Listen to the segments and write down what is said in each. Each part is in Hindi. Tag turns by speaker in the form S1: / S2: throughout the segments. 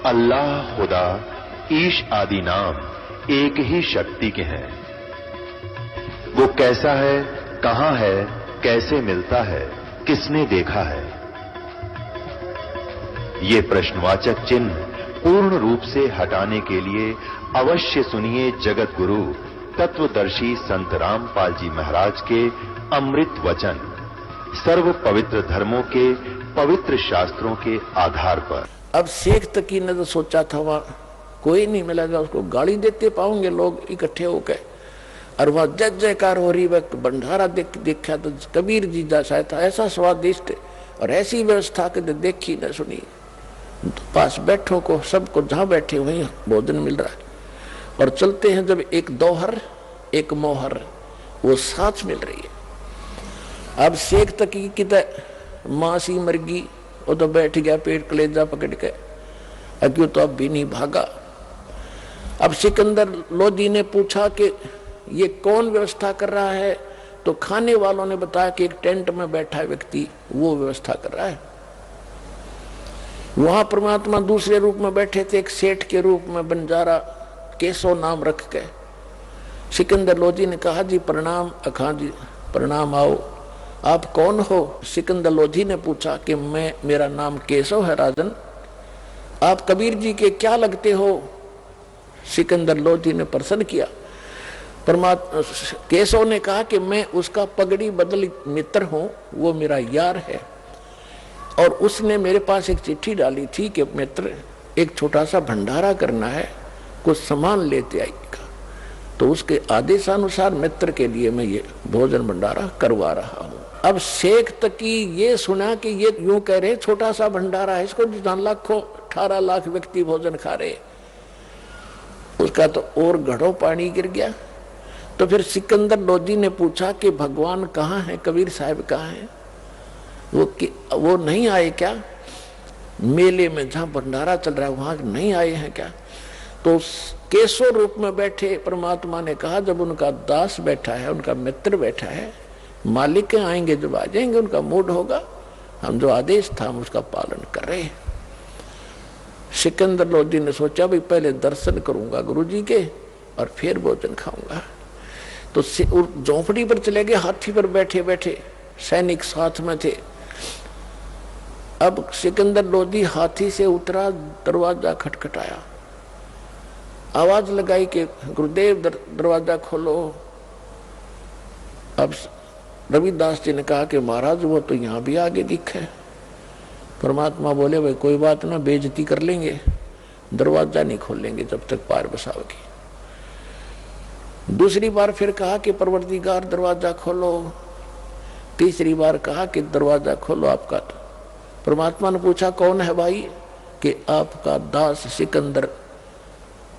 S1: अल्लाह, खुदा, ईश आदि नाम एक ही शक्ति के हैं। वो कैसा है, कहां है, कैसे मिलता है, किसने देखा है? ये प्रश्नवाचक चिन्ह पूर्ण रूप से हटाने के लिए अवश्य सुनिए जगत गुरु तत्वदर्शी संत रामपाल जी महाराज के अमृत वचन, सर्व पवित्र धर्मों के पवित्र शास्त्रों के आधार पर।
S2: अब शेख तकी ने तो सोचा था वहां कोई नहीं मिलेगा, उसको गाली देते पाओगे लोग इकट्ठे होकर, और वहां जय जयकार हो रही, वह भंडारा देखा तो कबीर जी जैसा था, ऐसा स्वादिष्ट और ऐसी व्यवस्था के देखी न सुनी। तो पास बैठो को सबको जहां बैठे वहीं भोजन मिल रहा है, और चलते हैं जब एक दोहर एक मोहर वो साथ मिल रही है। अब शेख तकी की मां सी मरगी, वो तो बैठ गया पेट कलेजा पकड़ के, क्यों तो अब भी नहीं भागा। अब सिकंदर लोधी ने पूछा कि ये कौन व्यवस्था कर रहा है, तो खाने वालों ने बताया कि एक टेंट में बैठा व्यक्ति वो व्यवस्था कर रहा है। वहां परमात्मा दूसरे रूप में बैठे थे, एक सेठ के रूप में, बंजारा केसो नाम रख के। सिकंदर लोधी ने कहा जी प्रणाम। अखा जी प्रणाम, आओ, आप कौन हो? सिकंदर लोधी ने पूछा कि मेरा नाम केशव है राजन। आप कबीर जी के क्या लगते हो? सिकंदर लोधी ने प्रश्न किया। परमात्मा केशव ने कहा कि मैं उसका पगड़ी बदल मित्र हूं, वो मेरा यार है, और उसने मेरे पास एक चिट्ठी डाली थी कि मित्र एक छोटा सा भंडारा करना है, कुछ सामान लेते आइएगा। तो उसके आदेशानुसार मित्र के लिए मैं ये भोजन भंडारा करवा रहा हूं। अब शेख तकी ये सुना कि ये यूं कह रहे छोटा सा भंडारा है, इसको 18 लाख व्यक्ति भोजन खा रहे, उसका तो और घड़ों पानी गिर गया। तो फिर सिकंदर लोधी ने पूछा कि भगवान कहाँ है, कबीर साहब कहाँ है? वो नहीं आए क्या? मेले में जहां भंडारा चल रहा है वहां नहीं आए हैं क्या? तो केशव रूप में बैठे परमात्मा ने कहा जब उनका दास बैठा है, उनका मित्र बैठा है, मालिक आएंगे जब आ जाएंगे, उनका मूड होगा, हम जो आदेश था हम उसका पालन कर रहे हैं। सिकंदर लोधी ने सोचा भाई पहले दर्शन करूंगा गुरु जी के और फिर भोजन खाऊंगा। तो झोंपड़ी पर चले गए, हाथी पर बैठे बैठे, सैनिक साथ में थे। अब सिकंदर लोधी हाथी से उतरा, दरवाजा खटखटाया, आवाज लगाई कि गुरुदेव दरवाजा खोलो। अब रविदास जी ने कहा कि महाराज वो तो यहां भी आगे दिखे। परमात्मा बोले भाई कोई बात ना, बेइज्जती कर लेंगे, दरवाजा नहीं खोलेंगे जब तक पार बसाओगी। दूसरी बार फिर कहा कि परवरदिगार दरवाजा खोलो। तीसरी बार कहा कि दरवाजा खोलो आपका। तो परमात्मा ने पूछा कौन है भाई? कि आपका दास सिकंदर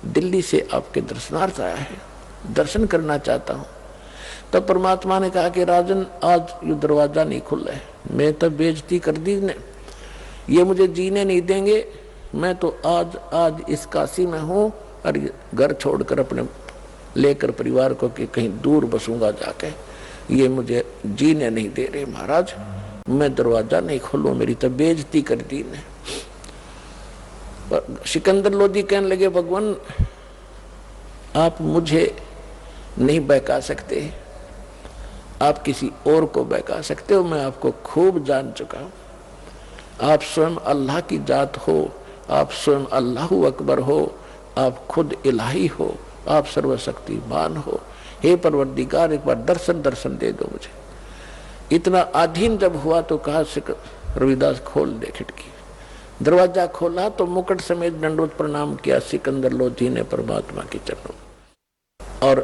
S2: दिल्ली से आपके दर्शनार्थ आया है, दर्शन करना चाहता हूं। तब परमात्मा ने कहा कि राजन आज ये दरवाजा नहीं खुला है, मैं तब बेइज्जती कर दी ने, ये मुझे जीने नहीं देंगे। मैं तो आज इस काशी में हूं और घर छोड़कर अपने लेकर परिवार को कि कहीं दूर बसूंगा जाके, ये मुझे जीने नहीं दे रहे महाराज, मैं दरवाजा नहीं खोलूं, मेरी तो बेइज्जती कर दी ने। सिकंदर लोधी कहने लगे भगवान आप मुझे नहीं बहका सकते, आप किसी और को बहका सकते हो, मैं आपको खूब जान चुका हूं। आप स्वयं अल्लाह की जात हो, आप स्वयं अल्लाहु अकबर हो, आप खुद इलाही हो, आप सर्वशक्तिमान हो। हे परवरदिगार एक बार दर्शन दे दो मुझे। इतना अधीन जब हुआ तो कहा रविदास खोल दे खिड़की। दरवाजा खोला तो मुकुट समेत दंडवत प्रणाम किया सिकंदर लोधी ने परमात्मा के चरणों, और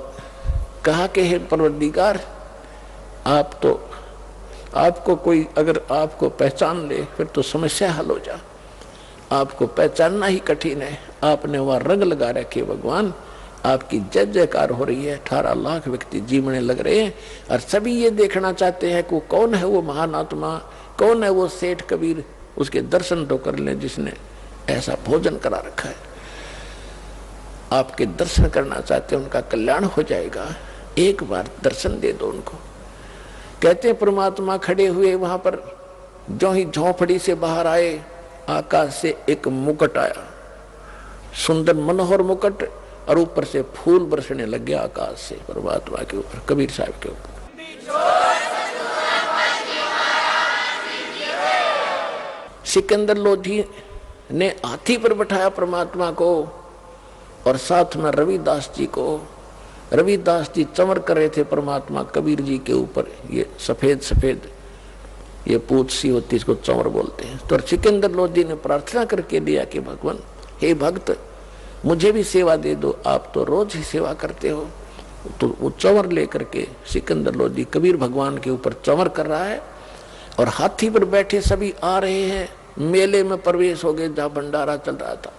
S2: कहा कि हे परवरदिगार आप तो, आपको कोई अगर आपको पहचान ले फिर तो समस्या हल हो जा, आपको पहचानना ही कठिन है। आपने वहां रंग लगा रखे भगवान, आपकी जय जयकार हो रही है, 18 लाख व्यक्ति जीवने लग रहे हैं, और सभी ये देखना चाहते हैं कि कौन है वो महान आत्मा, कौन है वो सेठ कबीर, उसके दर्शन तो कर लें जिसने ऐसा भोजन करा रखा है। आपके दर्शन करना चाहते हैं, उनका कल्याण हो जाएगा, एक बार दर्शन दे दो उनको। कहते हैं परमात्मा खड़े हुए वहां पर, जो ही झोंपड़ी से बाहर आए आकाश से एक मुकुट आया, सुंदर मनोहर मुकुट और ऊपर से फूल बरसने लग गया आकाश से परमात्मा के ऊपर, कबीर साहब के ऊपर। सिकंदर लोधी ने हाथी पर बैठाया परमात्मा को और साथ में रविदास जी को। रविदास जी चमर कर रहे थे परमात्मा कबीर जी के ऊपर, ये सफेद सफेद ये पूछ सी होती, इसको चमर बोलते हैं। तो सिकंदर लोधी ने प्रार्थना करके दिया कि भगवान, हे भक्त, मुझे भी सेवा दे दो, आप तो रोज ही सेवा करते हो। तो वो चंवर लेकर के सिकंदर लोधी कबीर भगवान के ऊपर चंवर कर रहा है और हाथी पर बैठे सभी आ रहे हैं। मेले में प्रवेश हो गए जहाँ भंडारा चल रहा था।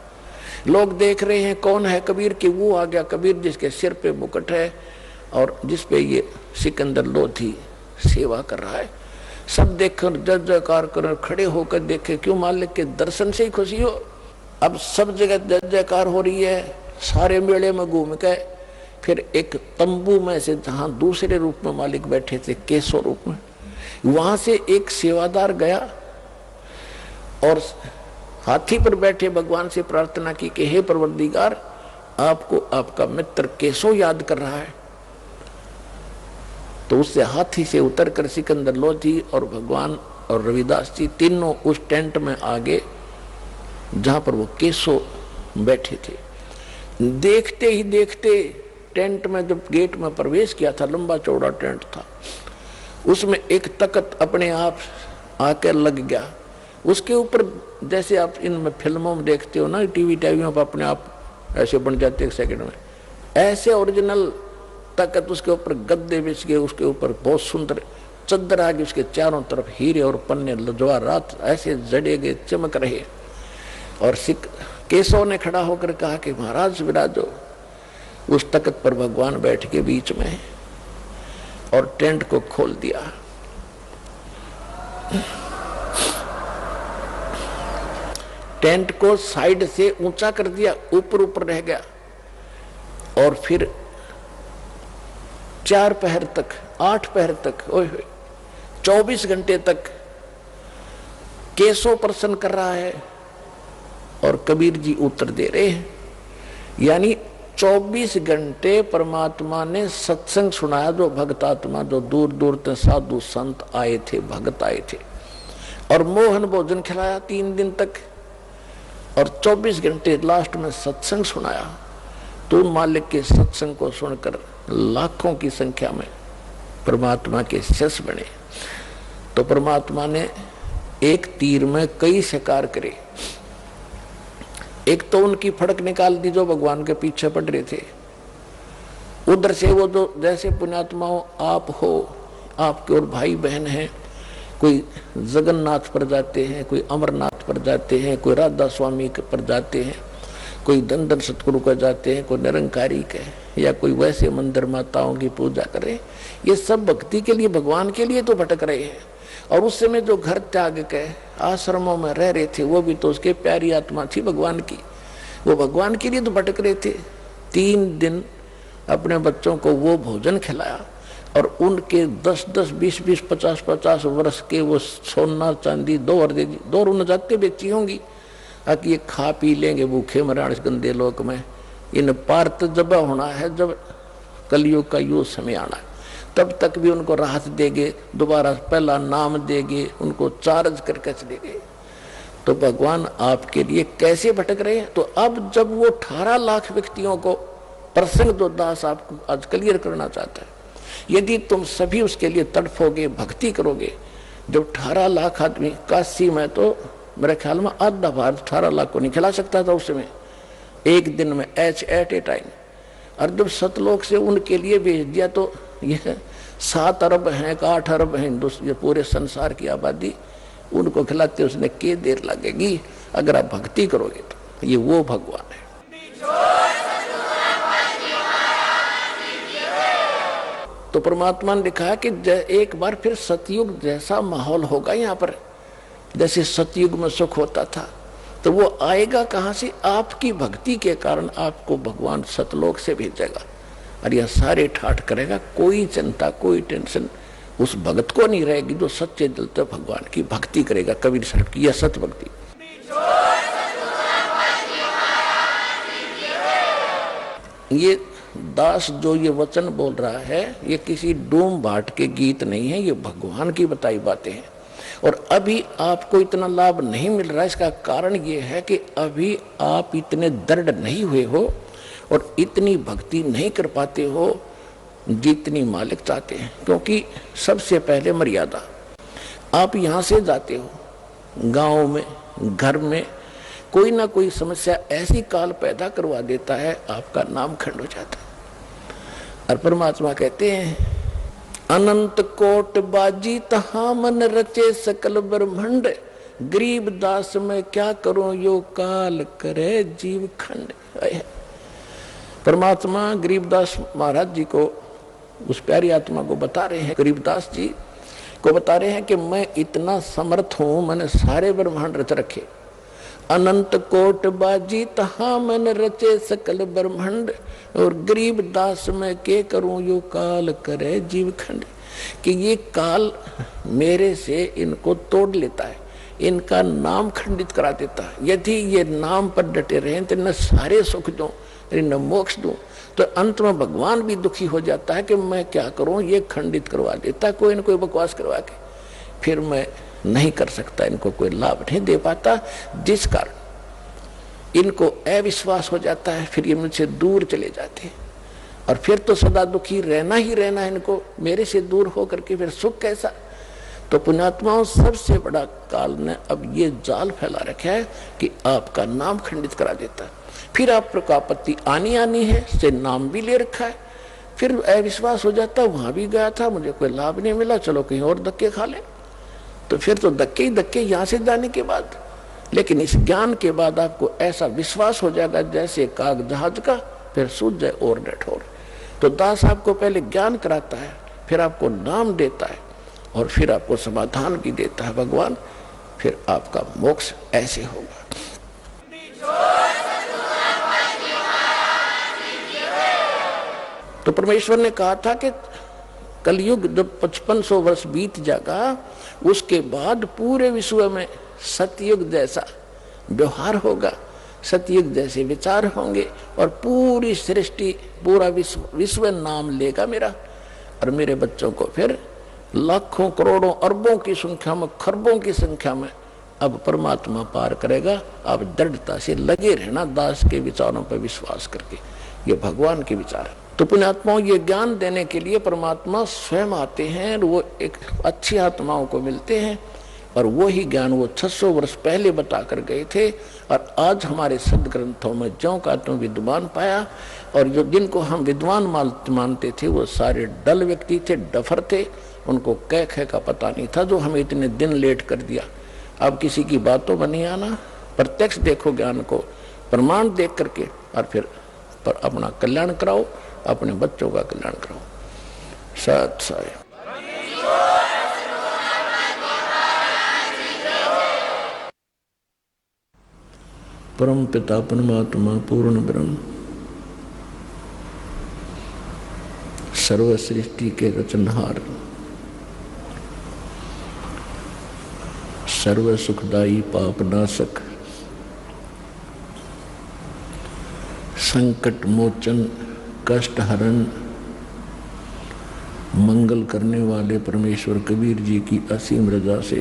S2: लोग देख रहे हैं कौन है कबीर की। वो आ गया कबीर जिसके सिर पे मुकुट है और जिस पे ये सिकंदर लोधी सेवा कर रहा है। सब देखकर जय जयकार कर खड़े होकर देखे, क्यों मालिक के दर्शन से ही खुशी हो। अब सब जगह जय जयकार हो रही है। सारे मेले में घूम के फिर एक तंबू में से, जहां दूसरे रूप में मालिक बैठे थे केशव रूप में, वहां से एक सेवादार गया और हाथी पर बैठे भगवान से प्रार्थना की कि हे परवरदिगार, आपको आपका मित्र केशव याद कर रहा है। तो उससे हाथी से उतरकर सिकंदर लोधी और भगवान और रविदास जी तीनों उस टेंट में आ गए जहां पर वो केशव बैठे थे। देखते ही देखते टेंट में जब गेट में प्रवेश किया था, लंबा चौड़ा टेंट था, उसमें एक तख्त अपने आप आकर लग गया। उसके ऊपर जैसे आप इन फिल्मों में देखते हो ना, टीवियों पर अपने आप ऐसे बन जाते एक सेकंड में, ऐसे ओरिजिनल तख्त उसके ऊपर गद्दे बिछ गए। उसके ऊपर बहुत सुंदर चद्दर आ गई, उसके चारों तरफ हीरे और पन्ने लजवारात ऐसे जड़े गए, चमक रहे। और केशव ने खड़ा होकर कहा कि महाराज विराजो। उस तख्त पर भगवान बैठ के बीच में और टेंट को खोल दिया। टेंट को साइड से ऊंचा कर दिया, ऊपर ऊपर रह गया। और फिर 4 पहर तक, 8 पहर तक, 24 घंटे तक केशव प्रसन्न कर रहा है और कबीर जी उत्तर दे रहे हैं। यानी 24 घंटे परमात्मा ने सत्संग सुनाया। जो भक्तात्मा, जो दूर दूर से साधु संत आए थे, भक्त आए थे, और मोहन भोजन खिलाया 3 दिन तक और 24 घंटे लास्ट में सत्संग सुनाया। तो मालिक के सत्संग को सुनकर लाखों की संख्या में परमात्मा के शिष्य बने। तो परमात्मा ने एक तीर में कई शिकार करे। एक तो उनकी फड़क निकाल दी जो भगवान के पीछे पड़ रहे थे। उधर से वो जो जैसे पुण्यात्माओं आप हो, आपके और भाई बहन हैं, कोई जगन्नाथ पर जाते हैं, कोई अमरनाथ पर जाते हैं, कोई राधा स्वामी पर जाते हैं, कोई दंदन सतगुरु को जाते हैं, कोई निरंकारी के, या कोई वैसे मंदिर माताओं की पूजा करे। ये सब भक्ति के लिए, भगवान के लिए तो भटक रहे हैं। और उस समय जो घर त्याग के आश्रमों में रह रहे थे, वो भी तो उसके प्यारी आत्मा थी भगवान की, वो भगवान के लिए तो भटक रहे थे। 3 दिन अपने बच्चों को वो भोजन खिलाया और उनके 10-10, 20-20, 50-50 वर्ष के वो सोना चांदी 2 रुन जाते बेची होंगी, ताकि ये खा पी लेंगे भूखे मराण इस गंदे लोक में। इन पार तो जब होना है, जब कलयुग का यो समय आना है, तब तक भी उनको राहत देंगे, दोबारा पहला नाम देंगे, उनको चार्ज करके चलेंगे। तो भगवान आपके लिए कैसे भटक रहे हैं। तो अब जब वो 18 लाख व्यक्तियों को प्रसंग जो दास आपको आज क्लियर करना चाहता है, यदि तुम सभी उसके लिए तड़फोगे, भक्ति करोगे, जब 18 लाख आदमी, काशी में तो मेरे ख्याल में आधा भारत 18 लाख को नहीं खिला सकता था उस समय, एक दिन में एट ए टाइम। और जब सतलोक से उनके लिए भेज दिया तो ये 7 अरब हैं, 8 अरब हैं ये पूरे संसार की आबादी, उनको खिलाते उसने के देर लगेगी अगर आप भक्ति करोगे तो। ये वो भगवान है। तो परमात्मा ने दिखाया कि एक बार फिर सतयुग जैसा माहौल होगा यहाँ पर, जैसे सतयुग में सुख होता था। तो वो आएगा कहाँ से? आपकी भक्ति के कारण आपको भगवान सतलोक से भेजेगा और यह सारे ठाठ करेगा। कोई चिंता, कोई टेंशन उस भक्त को नहीं रहेगी जो सच्चे दिल से भगवान की भक्ति करेगा। कबीर साहब की यह सत भक्ति। ये दास जो ये वचन बोल रहा है ये किसी डूम भाट के गीत नहीं है, ये भगवान की बताई बातें हैं। और अभी आपको इतना लाभ नहीं मिल रहा, इसका कारण ये है कि अभी आप इतने दृढ़ नहीं हुए हो और इतनी भक्ति नहीं कर पाते हो जितनी मालिक चाहते हैं। क्योंकि सबसे पहले मर्यादा, आप यहाँ से जाते हो, गांव में घर में कोई ना कोई समस्या ऐसी काल पैदा करवा देता है, आपका नाम खंड हो जाता है। और परमात्मा कहते हैं अनंत कोट बाजी तहा मन रचे सकल ब्रह्मंड, गरीब दास में क्या करूं यो काल करे जीव खंड। परमात्मा गरीबदास महाराज जी को, उस प्यारी आत्मा को बता रहे हैं, गरीबदास जी को बता रहे हैं कि मैं इतना समर्थ हूं, मैंने सारे ब्रह्मांड रच रखे। अनंत कोट बाजी तहा मन रचे सकल ब्रह्मांड, और गरीब दास में के करूं यो काल करे जीव खंड। कि ये काल मेरे से इनको तोड़ लेता है, इनका नाम खंडित करा देता है। यदि ये नाम पर डटे रहे तो न सारे सुख दूं न मोक्ष दूं, तो अंत में भगवान भी दुखी हो जाता है कि मैं क्या करूं, ये खंडित करवा देता कोई न कोई बकवास करवा के, फिर मैं नहीं कर सकता, इनको कोई लाभ नहीं दे पाता, जिस कारण इनको अविश्वास हो जाता है, फिर ये मुझसे दूर चले जाते हैं। और फिर तो सदा दुखी रहना ही रहना है इनको, मेरे से दूर हो करके फिर सुख कैसा। तो पुण्यात्माओं, सबसे बड़ा काल ने अब ये जाल फैला रखा है कि आपका नाम खंडित करा देता है। फिर आपको आपत्ति आनी है, से नाम भी ले रखा है, फिर अविश्वास हो जाता, वहां भी गया था, मुझे कोई लाभ नहीं मिला, चलो कहीं और धक्के खा ले। तो फिर तो धक्के ही धक्के यहाँ से जाने के बाद। लेकिन इस ज्ञान के बाद आपको ऐसा विश्वास हो जाएगा जैसे काग जहाज का, फिर सूझ जाए और न ठोर। तो दास आपको पहले ज्ञान कराता है, फिर आपको नाम देता है, और फिर आपको समाधान भी देता है भगवान, फिर आपका मोक्ष ऐसे होगा। तो परमेश्वर ने कहा था कि कलयुग जब 5500 वर्ष बीत जाएगा, उसके बाद पूरे विश्व में सतयुग जैसा व्यवहार होगा, सतयुग जैसे विचार होंगे, और पूरी सृष्टि पूरा विश्व नाम लेगा मेरा। और मेरे बच्चों को फिर लाखों करोड़ों अरबों की संख्या में, खरबों की संख्या में अब परमात्मा पार करेगा। अब दृढ़ता से लगे रहना दास के विचारों पर विश्वास करके, ये भगवान के विचार है। तो पुण्यात्माओं, ये ज्ञान देने के लिए परमात्मा स्वयं आते हैं, वो एक अच्छी आत्माओं को मिलते हैं, और वो ही ज्ञान वो 600 वर्ष पहले बता कर गए थे। और आज हमारे सदग्रंथों में ज्यों का त्यों विद्वान पाया, और जो जिनको हम विद्वान मानते थे वो सारे डल व्यक्ति थे, डफर थे, उनको कह का पता नहीं था, जो हमें इतने दिन लेट कर दिया। अब किसी की बातों में नहीं आना, प्रत्यक्ष देखो ज्ञान को, प्रमाण देख करके, और फिर पर अपना कल्याण कराओ, अपने बच्चों का कल्याण कराओ। सत साई। परम पिता परमात्मा पूर्ण ब्रह्म, सर्व सृष्टि के रचनहार, सर्व सुखदायी पाप नाशक, संकट मोचन, कष्ट हरण, मंगल करने वाले परमेश्वर कबीर जी की असीम रजा से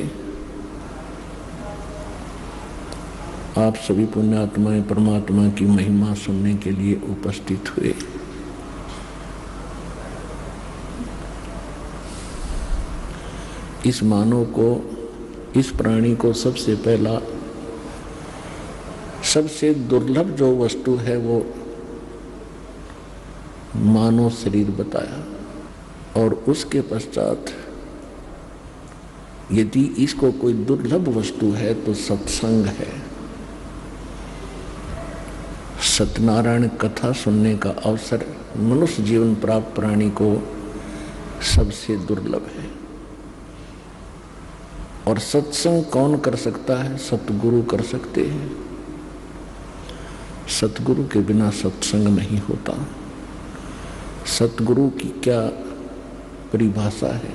S2: आप सभी पुण्यात्माएं परमात्मा की महिमा सुनने के लिए उपस्थित हुए। इस मानव को, इस प्राणी को सबसे पहला, सबसे दुर्लभ जो वस्तु है वो मानव शरीर बताया, और उसके पश्चात यदि इसको कोई दुर्लभ वस्तु है तो सत्संग है। सत्यनारायण कथा सुनने का अवसर मनुष्य जीवन प्राप्त प्राणी को सबसे दुर्लभ है। और सत्संग कौन कर सकता है? सतगुरु कर सकते हैं। सतगुरु के बिना सत्संग नहीं होता। सतगुरु की क्या परिभाषा है?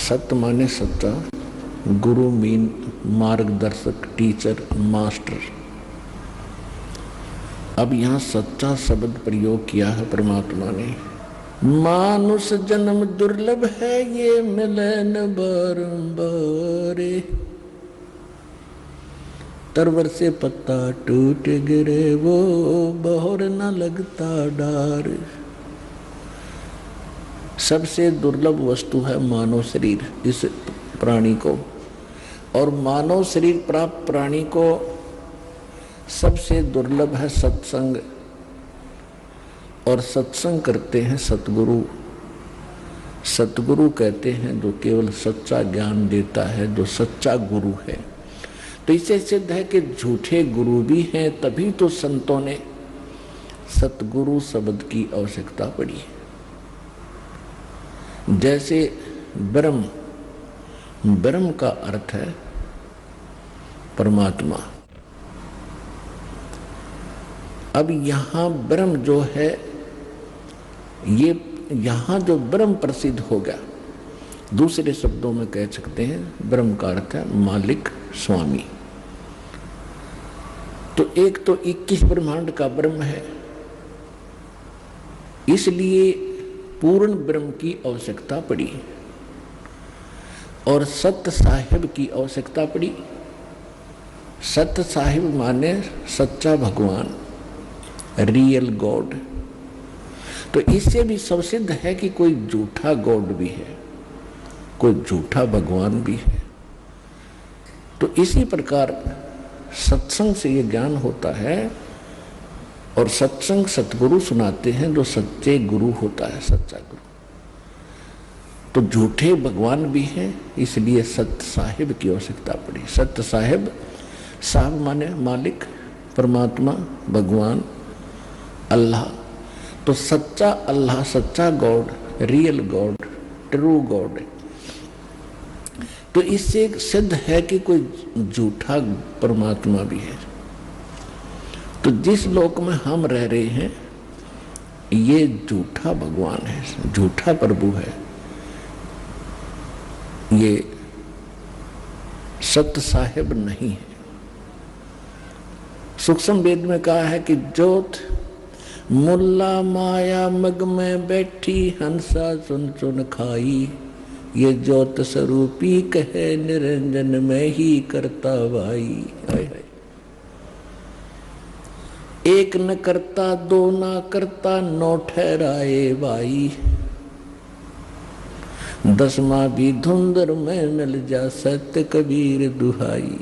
S2: सत्य माने सच्चा, गुरु मीन मार्गदर्शक, टीचर, मास्टर। अब यहाँ सच्चा शब्द प्रयोग किया है परमात्मा ने। मानुष जन्म दुर्लभ है ये मिलन बारंबार, तरवर से पत्ता टूट गिरे वो बहोर न लगता डार। सबसे दुर्लभ वस्तु है मानव शरीर इस प्राणी को, और मानव शरीर प्राप्त प्राणी को सबसे दुर्लभ है सत्संग, और सत्संग करते हैं सतगुरु। सतगुरु कहते हैं जो केवल सच्चा ज्ञान देता है, जो सच्चा गुरु है। तो इससे सिद्ध है कि झूठे गुरु भी हैं, तभी तो संतों ने सतगुरु शब्द की आवश्यकता पड़ी। जैसे ब्रह्म, ब्रह्म का अर्थ है परमात्मा। अब यहां ब्रह्म जो है, ये यहां जो ब्रह्म प्रसिद्ध हो गया, दूसरे शब्दों में कह सकते हैं ब्रह्म का अर्थ है मालिक, स्वामी। तो एक तो 21 ब्रह्मांड का ब्रह्म है, इसलिए पूर्ण ब्रह्म की आवश्यकता पड़ी, और सत्य साहिब की आवश्यकता पड़ी। सत्य साहिब माने सच्चा भगवान, रियल गॉड। तो इससे भी सबसिद्ध है कि कोई झूठा गॉड भी है, कोई झूठा भगवान भी है। तो इसी प्रकार सत्संग से ये ज्ञान होता है, और सत्संग सतगुरु सुनाते हैं जो सच्चे गुरु होता है, सच्चा गुरु। तो झूठे भगवान भी हैं, इसलिए सत्य साहिब की आवश्यकता पड़ी। सत्य साहिब, साहब माने मालिक, परमात्मा, भगवान, अल्लाह। तो सच्चा अल्लाह, सच्चा God, real God, true God. तो इससे सिद्ध है कि कोई झूठा परमात्मा भी है। तो जिस लोक में हम रह रहे हैं, ये झूठा भगवान है, झूठा प्रभु है। ये सत्य साहिब नहीं है। सूक्ष्म वेद में कहा है कि ज्योत मुल्ला माया मग में बैठी हंसा चुन चुन खाई, ये ज्योत स्वरूपी कहे निरंजन में ही करता भाई। एक न करता दो ना करता नौ ठहराए भाई, दसवां भी धुंधर में मिल जा सत्य कबीर दुहाई।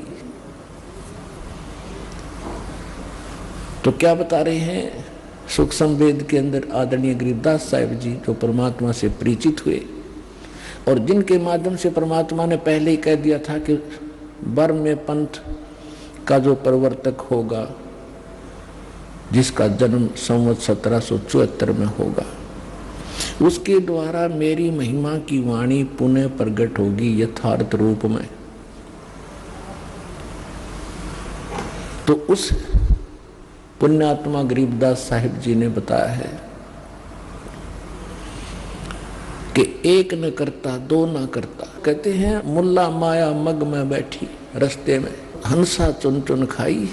S2: तो क्या बता रहे हैं सूक्ष्म वेद के अंदर आदरणीय गरीबदास साहिब जी, जो परमात्मा से परिचित हुए, और जिनके माध्यम से परमात्मा ने पहले ही कह दिया था कि बर्म में पंथ का जो प्रवर्तक होगा, जिसका जन्म संवत 1774 में होगा, उसके द्वारा मेरी महिमा की वाणी पुनः प्रकट होगी यथार्थ रूप में। तो उस पुण्यात्मा गरीबदास साहिब जी ने बताया है कि एक न करता दो न करता। कहते हैं मुल्ला माया मग में बैठी रस्ते में हंसा चुन चुन खाई,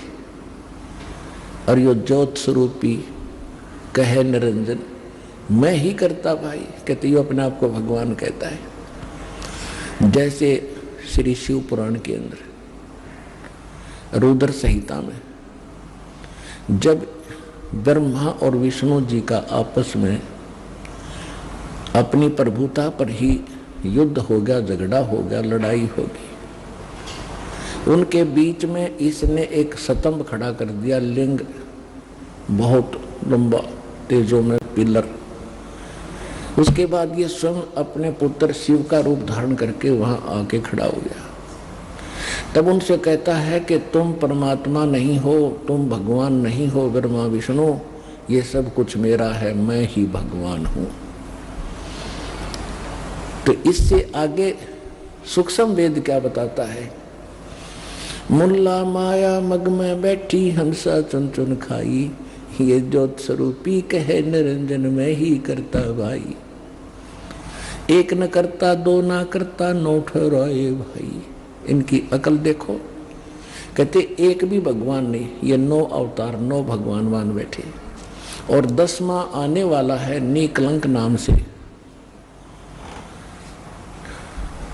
S2: और यो ज्योत स्वरूपी कहे निरंजन मैं ही करता भाई। कहते यो अपने आप को भगवान कहता है। जैसे श्री शिव पुराण के अंदर रुद्र संहिता में जब ब्रह्मा और विष्णु जी का आपस में अपनी प्रभुता पर ही युद्ध हो गया, झगड़ा हो गया, लड़ाई होगी, उनके बीच में इसने एक स्तंभ खड़ा कर दिया, लिंग बहुत लंबा तेजों में पिलर। उसके बाद ये स्वयं अपने पुत्र शिव का रूप धारण करके वहां आके खड़ा हो गया। तब उनसे कहता है कि तुम परमात्मा नहीं हो, तुम भगवान नहीं हो ब्रह्मा विष्णु, ये सब कुछ मेरा है, मैं ही भगवान हूं। तो इससे आगे सूक्ष्म वेद क्या बताता है, मुल्ला माया मग में बैठी हंसा चुन चुन खाई, ये ज्योत स्वरूपी कहे निरंजन में ही करता भाई। एक न करता दो ना करता नौ ठहराए भाई। इनकी अकल देखो कहते एक भी भगवान नहीं, ये 9 अवतार 9 भगवान बैठे, और 10वां आने वाला है निकलंक नाम से,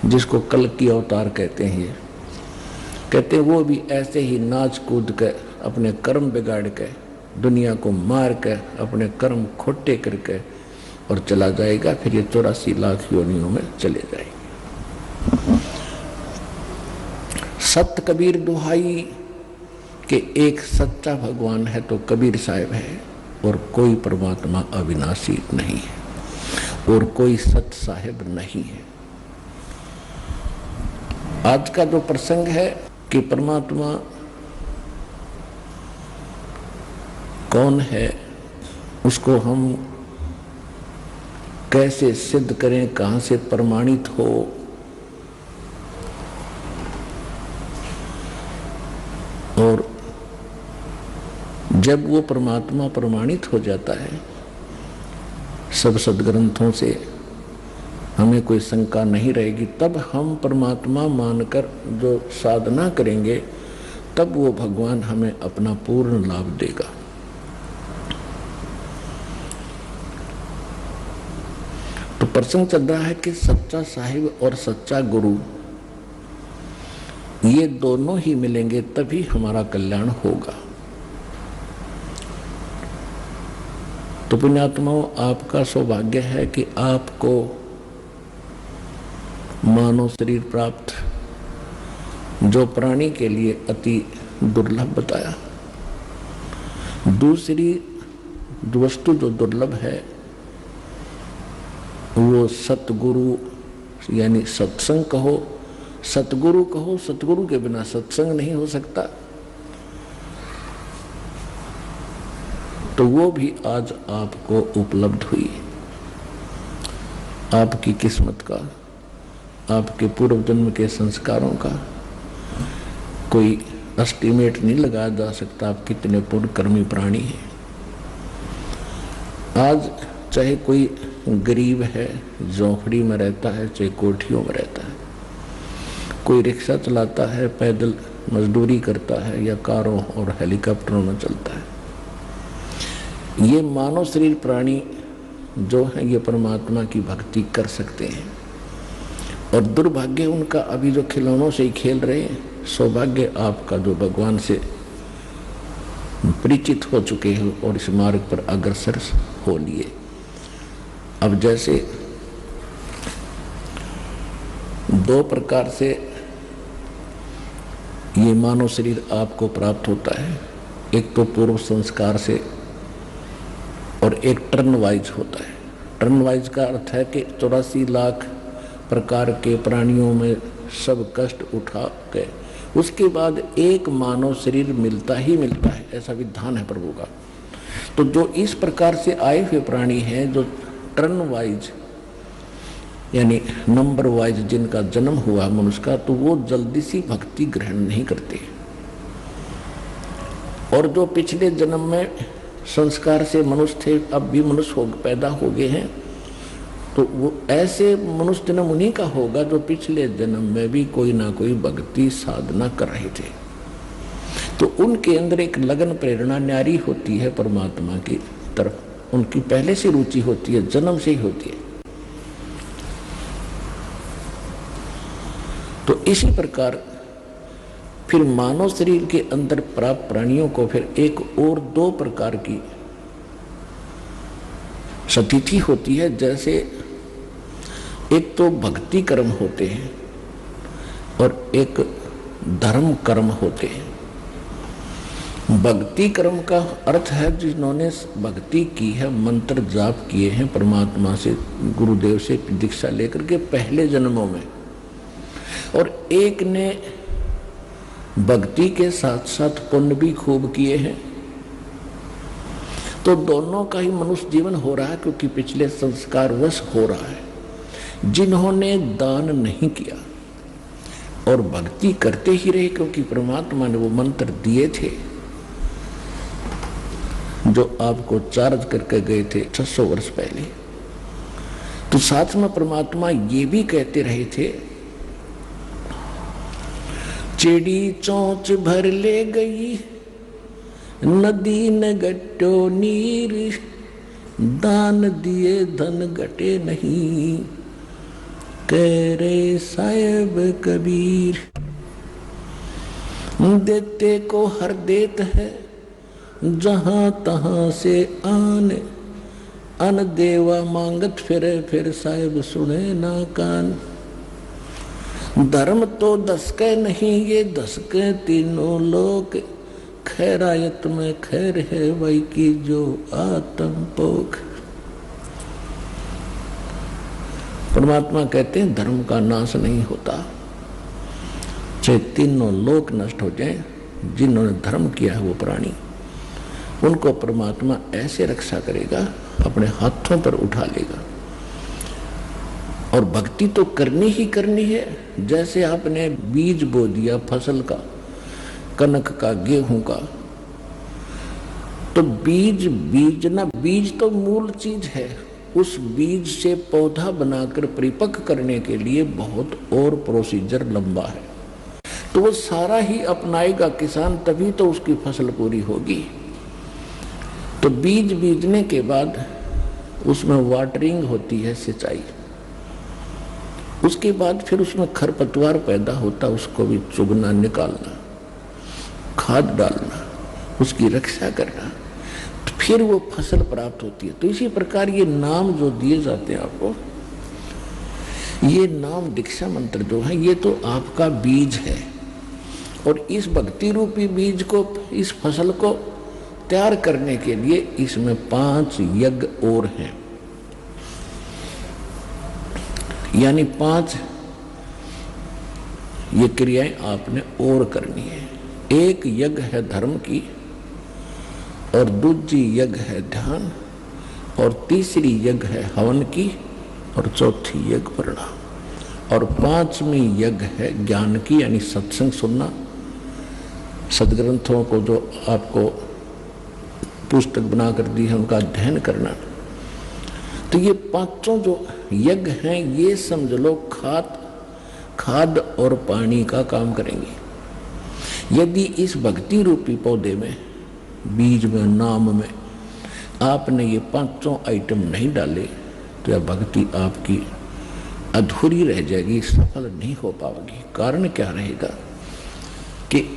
S2: जिसको कल की अवतार कहते हैं। ये कहते वो भी ऐसे ही नाच कूद कर अपने कर्म बिगाड़ के, दुनिया को मार के, अपने कर्म खोटे करके और चला जाएगा। फिर ये 84 लाख योनियों में चले जाएंगे। सत कबीर दुहाई कि एक सच्चा भगवान है तो कबीर साहब है, और कोई परमात्मा अविनाशी नहीं है, और कोई सत साहिब नहीं है। आज का जो प्रसंग है कि परमात्मा कौन है, उसको हम कैसे सिद्ध करें, कहां से प्रमाणित हो, और जब वो परमात्मा प्रमाणित हो जाता है सब सदग्रंथों से, हमें कोई शंका नहीं रहेगी, तब हम परमात्मा मानकर जो साधना करेंगे, तब वो भगवान हमें अपना पूर्ण लाभ देगा। तो प्रसंग चल रहा है कि सच्चा साहिब और सच्चा गुरु ये दोनों ही मिलेंगे तभी हमारा कल्याण होगा। तो पुण्यात्माओं, आपका सौभाग्य है कि आपको मानव शरीर प्राप्त, जो प्राणी के लिए अति दुर्लभ बताया। दूसरी वस्तु जो दुर्लभ है वो सतगुरु यानी सत्संग कहो, सतगुरु कहो। सतगुरु के बिना सत्संग नहीं हो सकता। तो वो भी आज आपको उपलब्ध हुई। आपकी किस्मत का, आपके पूर्व जन्म के संस्कारों का कोई एस्टिमेट नहीं लगाया जा सकता। आप कितने पुण्य कर्मी प्राणी हैं। आज चाहे कोई गरीब है, झोंपड़ी में रहता है, चाहे कोठियों में रहता है, कोई रिक्शा चलाता है, पैदल मजदूरी करता है, या कारों और हेलीकॉप्टरों में चलता है, ये मानव शरीर प्राणी जो है ये परमात्मा की भक्ति कर सकते हैं। और दुर्भाग्य उनका अभी जो खिलौनों से ही खेल रहे हैं। सौभाग्य आपका जो भगवान से परिचित हो चुके हो और इस मार्ग पर अग्रसर हो लिए। अब जैसे 2 प्रकार से ये मानव शरीर आपको प्राप्त होता है, एक तो पूर्व संस्कार से और एक टर्न वाइज होता है। टर्न वाइज का अर्थ है कि 84 लाख प्रकार के प्राणियों में सब कष्ट उठा के उसके बाद एक मानव शरीर मिलता ही मिलता है, ऐसा विधान है प्रभु का। तो जो इस प्रकार से आए हुए प्राणी हैं, जो टर्न वाइज यानी नंबर वाइज जिनका जन्म हुआ मनुष्य का, तो वो जल्दी सी भक्ति ग्रहण नहीं करते। और जो पिछले जन्म में संस्कार से मनुष्य थे, अब भी मनुष्य पैदा हो गए हैं, तो वो ऐसे मनुष्य जन्म उन्हीं का होगा जो पिछले जन्म में भी कोई ना कोई भक्ति साधना कर रहे थे। तो उनके अंदर एक लगन प्रेरणा न्यारी होती है परमात्मा की तरफ, उनकी पहले से रुचि होती है, जन्म से ही होती है। तो इसी प्रकार फिर मानव शरीर के अंदर प्राप्त प्राणियों को फिर एक और 2 प्रकार की स्थिति होती है। जैसे एक तो भक्ति कर्म होते हैं और एक धर्म कर्म होते हैं। भक्ति कर्म का अर्थ है जिन्होंने भक्ति की है, मंत्र जाप किए हैं परमात्मा से, गुरुदेव से दीक्षा लेकर के पहले जन्मों में, और एक ने भक्ति के साथ साथ पुण्य भी खूब किए हैं। तो दोनों का ही मनुष्य जीवन हो रहा है, क्योंकि पिछले संस्कार वश हो रहा है। जिन्होंने दान नहीं किया और भक्ति करते ही रहे, क्योंकि परमात्मा ने वो मंत्र दिए थे जो आपको चार्ज करके गए थे 600 वर्ष पहले, तो साथ में परमात्मा ये भी कहते रहे थे चिड़ी चोंच भर ले गई, नदी न गट्टो नीर, दान दिए धन घटे नहीं, कह रे साहेब कबीर। देते को हर देत है, जहां तहां से आन, अन देवा मांगत फिर साहेब सुने ना कान। धर्म तो दसके नहीं ये दसके तीनों लोग, खैरायत में खैर है वही की जो आत्म पोख। परमात्मा कहते हैं धर्म का नाश नहीं होता, चाहे तीनों लोक नष्ट हो जाएं, जिन्होंने धर्म किया है वो प्राणी, उनको परमात्मा ऐसे रक्षा करेगा, अपने हाथों पर उठा लेगा। और भक्ति तो करनी ही करनी है। जैसे आपने बीज बो दिया फसल का, कनक का, गेहूं का, तो बीज तो मूल चीज है। उस बीज से पौधा बनाकर परिपक्व करने के लिए बहुत और प्रोसीजर लंबा है, तो वो सारा ही अपनाएगा किसान, तभी तो उसकी फसल पूरी होगी। तो बीज बीजने के बाद उसमें वाटरिंग होती है, सिंचाई, उसके बाद फिर उसमें खरपतवार पैदा होता, उसको भी चुगना, निकालना, खाद डालना, उसकी रक्षा करना, तो फिर वो फसल प्राप्त होती है। तो इसी प्रकार ये नाम जो दिए जाते हैं आपको, ये नाम दीक्षा मंत्र जो है, ये तो आपका बीज है। और इस भक्ति रूपी बीज को, इस फसल को तैयार करने के लिए इसमें 5 यज्ञ और हैं, यानी 5 ये क्रियाएं आपने और करनी है। एक यज्ञ है धर्म की, और दूसरी यज्ञ है ध्यान, और तीसरी यज्ञ है हवन की, और चौथी यज्ञ प्रणाम, और 5वीं यज्ञ है ज्ञान की, यानी सत्संग सुनना, सदग्रंथों को जो आपको पुस्तक बनाकर दी है उनका अध्ययन करना। तो ये 5 जो यज्ञ हैं, ये समझ लो खाद और पानी का काम करेंगे। यदि इस भक्ति रूपी पौधे में, बीज में, नाम में आपने ये 5 आइटम नहीं डाले, तो यह भक्ति आपकी अधूरी रह जाएगी, सफल नहीं हो पाएगी। कारण क्या रहेगा कि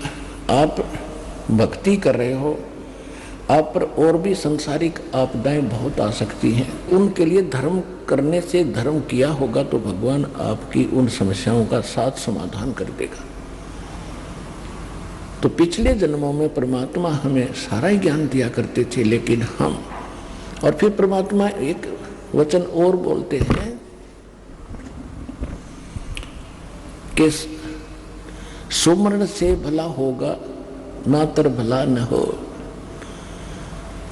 S2: आप भक्ति कर रहे हो, आप पर और भी सांसारिक आपदाएं बहुत आ सकती हैं, उनके लिए धर्म करने से, धर्म किया होगा तो भगवान आपकी उन समस्याओं का साथ समाधान कर देगा। तो पिछले जन्मों में परमात्मा हमें सारा ही ज्ञान दिया करते थे, लेकिन हम, और फिर परमात्मा एक वचन और बोलते हैं कि सुमरण से भला होगा, नातर भला न हो।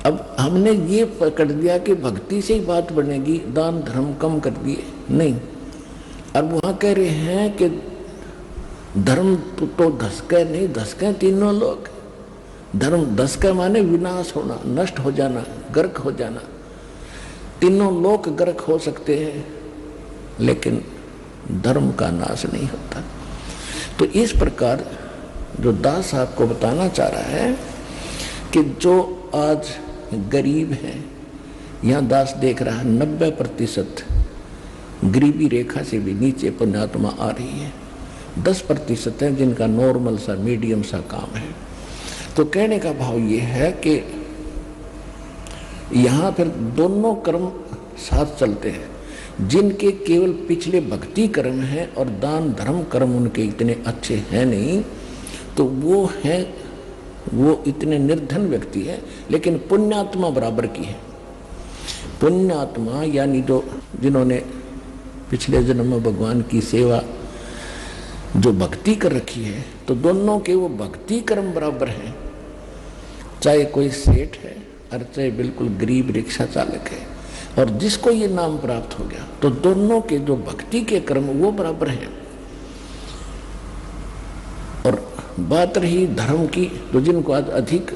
S2: अब हमने ये पकड़ दिया कि भक्ति से ही बात बनेगी, दान धर्म कम कर दिए, नहीं। अब वहां कह रहे हैं कि धर्म तो धसके नहीं, धसके तीनों लोग। धर्म धसके माने विनाश होना, नष्ट हो जाना, गर्क हो जाना। तीनों लोग गर्क हो सकते हैं, लेकिन धर्म का नाश नहीं होता। तो इस प्रकार जो दास आपको बताना चाह रहा है कि जो आज गरीब है, यहाँ दास देख रहा है 90% गरीबी रेखा से भी नीचे पुण्यात्मा आ रही है, 10% है जिनका नॉर्मल सा, मीडियम सा काम है। तो कहने का भाव ये है कि यहाँ फिर दोनों कर्म साथ चलते हैं। जिनके केवल पिछले भक्ति कर्म है और दान धर्म कर्म उनके इतने अच्छे हैं नहीं, तो वो इतने निर्धन व्यक्ति है, लेकिन पुण्यात्मा बराबर की है। पुण्यात्मा यानी जो जिन्होंने पिछले जन्म में भगवान की सेवा, जो भक्ति कर रखी है, तो दोनों के वो भक्ति कर्म बराबर हैं। चाहे कोई सेठ है और चाहे बिल्कुल गरीब रिक्शा चालक है, और जिसको ये नाम प्राप्त हो गया, तो दोनों के जो भक्ति के कर्म वो बराबर हैं। और बात रही धर्म की, तो जिनको आज अधिक